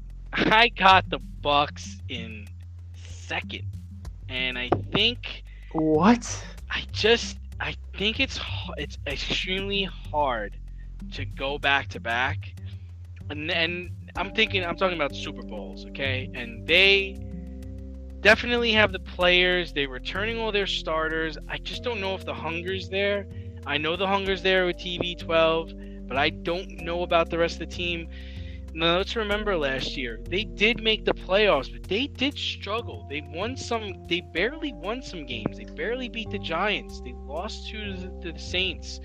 I got the Bucks in 2nd, and I think what? I think it's extremely hard to go back to back, and I'm talking about Super Bowls, okay? And they definitely have the players. They're returning all their starters. I just don't know if the hunger's there. I know the hunger's there with TB12, but I don't know about the rest of the team. Now, let's remember last year. They did make the playoffs, but they did struggle. They barely won some games. They barely beat the Giants. They lost to the Saints.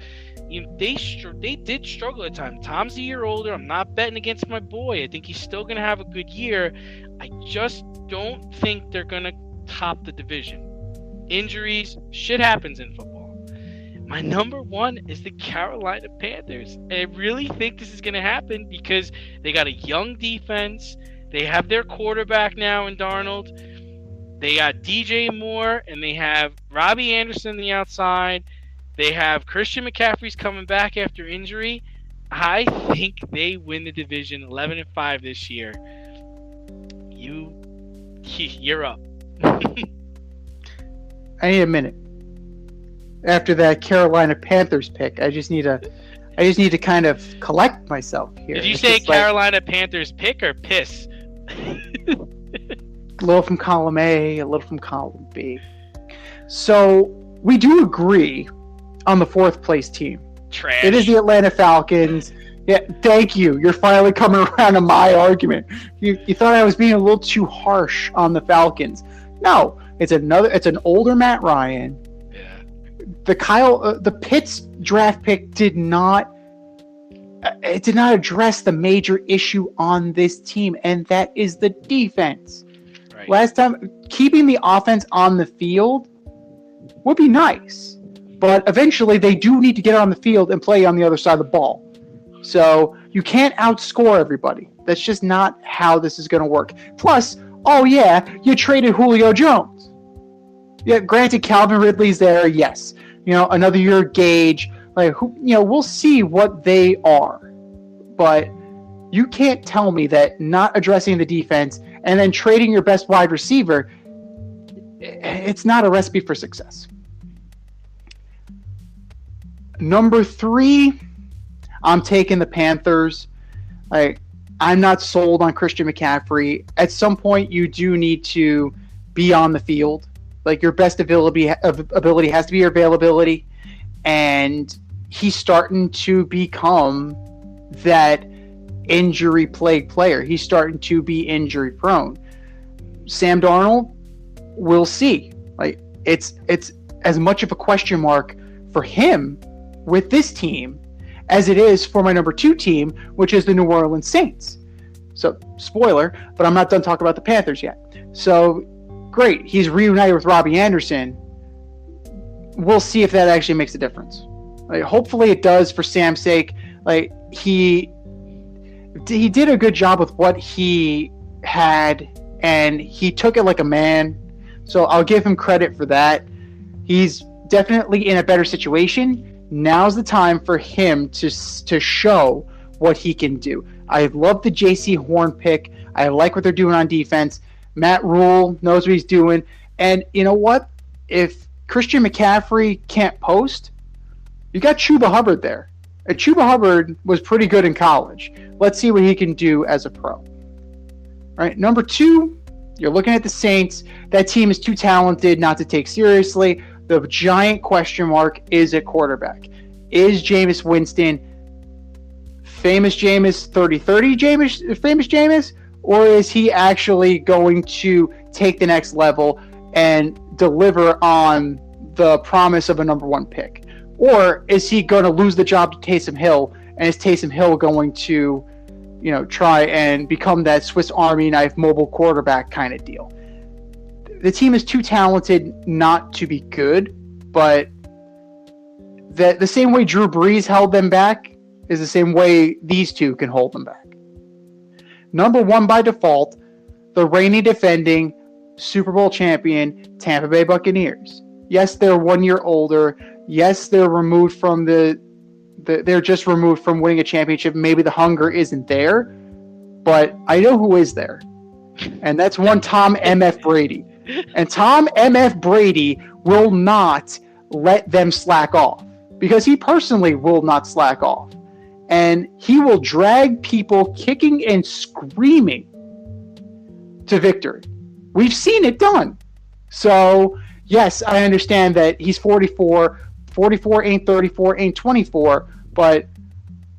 They did struggle at times. Tom's a year older. I'm not betting against my boy. I think he's still going to have a good year. I just don't think they're going to top the division. Injuries, shit happens in football. My number one is the Carolina Panthers. And I really think this is going to happen because they got a young defense. They have their quarterback now in Darnold. They got DJ Moore, and they have Robbie Anderson on the outside. They have Christian McCaffrey's coming back after injury. I think they win the division 11-5 this year. You're up. I need a minute. After that Carolina Panthers pick, I just need to kind of collect myself here. Did you say Carolina Panthers pick or piss? A little from column A, a little from column B. So we do agree on the fourth place team. Trash. It is the Atlanta Falcons. Yeah, thank you. You're finally coming around to my argument. You thought I was being a little too harsh on the Falcons. No, it's an older Matt Ryan. The Pitts draft pick did not address the major issue on this team, and that is the defense. Right. Last time, keeping the offense on the field would be nice, but eventually they do need to get on the field and play on the other side of the ball. So you can't outscore everybody. That's just not how this is going to work. Plus, you traded Julio Jones. Yeah, granted, Calvin Ridley's there, yes. Another year Gage, we'll see what they are. But you can't tell me that not addressing the defense and then trading your best wide receiver, it's not a recipe for success. Number 3, I'm taking the Panthers. I'm not sold on Christian McCaffrey. At some point, you do need to be on the field. Your best ability has to be your availability, and he's starting to become that injury-plagued player. He's starting to be injury-prone. Sam Darnold, we'll see. It's as much of a question mark for him with this team as it is for my number 2 team, which is the New Orleans Saints. So, spoiler, but I'm not done talking about the Panthers yet. So, great, he's reunited with Robbie Anderson. We'll see if that actually makes a difference. Hopefully it does for Sam's sake. He did a good job with what he had, and he took it like a man. So I'll give him credit for that. He's definitely in a better situation. Now's the time for him to show what he can do. I love the J.C. Horn pick. I like what they're doing on defense. Matt Rule knows what he's doing. And you know what? If Christian McCaffrey can't post, you got Chuba Hubbard there. And Chuba Hubbard was pretty good in college. Let's see what he can do as a pro. All right, number 2, you're looking at the Saints. That team is too talented not to take seriously. The giant question mark is at quarterback. Is Jameis Winston famous Jameis 30-30 famous Jameis? Or is he actually going to take the next level and deliver on the promise of a number 1 pick? Or is he going to lose the job to Taysom Hill, and is Taysom Hill going to, try and become that Swiss Army knife mobile quarterback kind of deal? The team is too talented not to be good, but the same way Drew Brees held them back is the same way these two can hold them back. Number 1 by default, the reigning defending Super Bowl champion Tampa Bay Buccaneers. Yes, they're 1 year older. Yes, they're removed from they're just removed from winning a championship. Maybe the hunger isn't there, but I know who is there, and that's one Tom M.F. Brady. And Tom M.F. Brady will not let them slack off, because he personally will not slack off. And he will drag people kicking and screaming to victory. We've seen it done. So, yes, I understand that he's 44. 44 ain't 34, ain't 24. But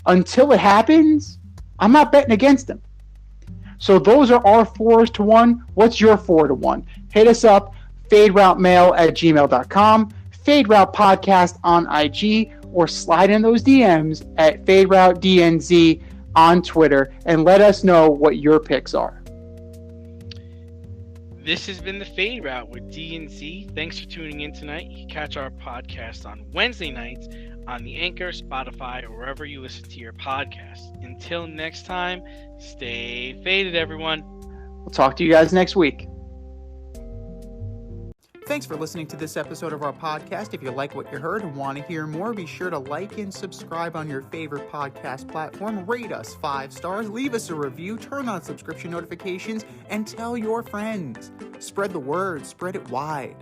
until it happens, I'm not betting against them. So those are our 4-1. What's your 4-1? Hit us up, faderoutemail@gmail.com, Fade Route Podcast on IG, or slide in those DMs at FadeRouteDNZ on Twitter and let us know what your picks are. This has been the Fade Route with D&Z. Thanks for tuning in tonight. You can catch our podcast on Wednesday nights on the Anchor, Spotify, or wherever you listen to your podcast. Until next time, stay faded, everyone. We'll talk to you guys next week. Thanks for listening to this episode of our podcast. If you like what you heard and want to hear more, be sure to like and subscribe on your favorite podcast platform. Rate us 5 stars, leave us a review, turn on subscription notifications, and tell your friends. Spread the word, spread it wide.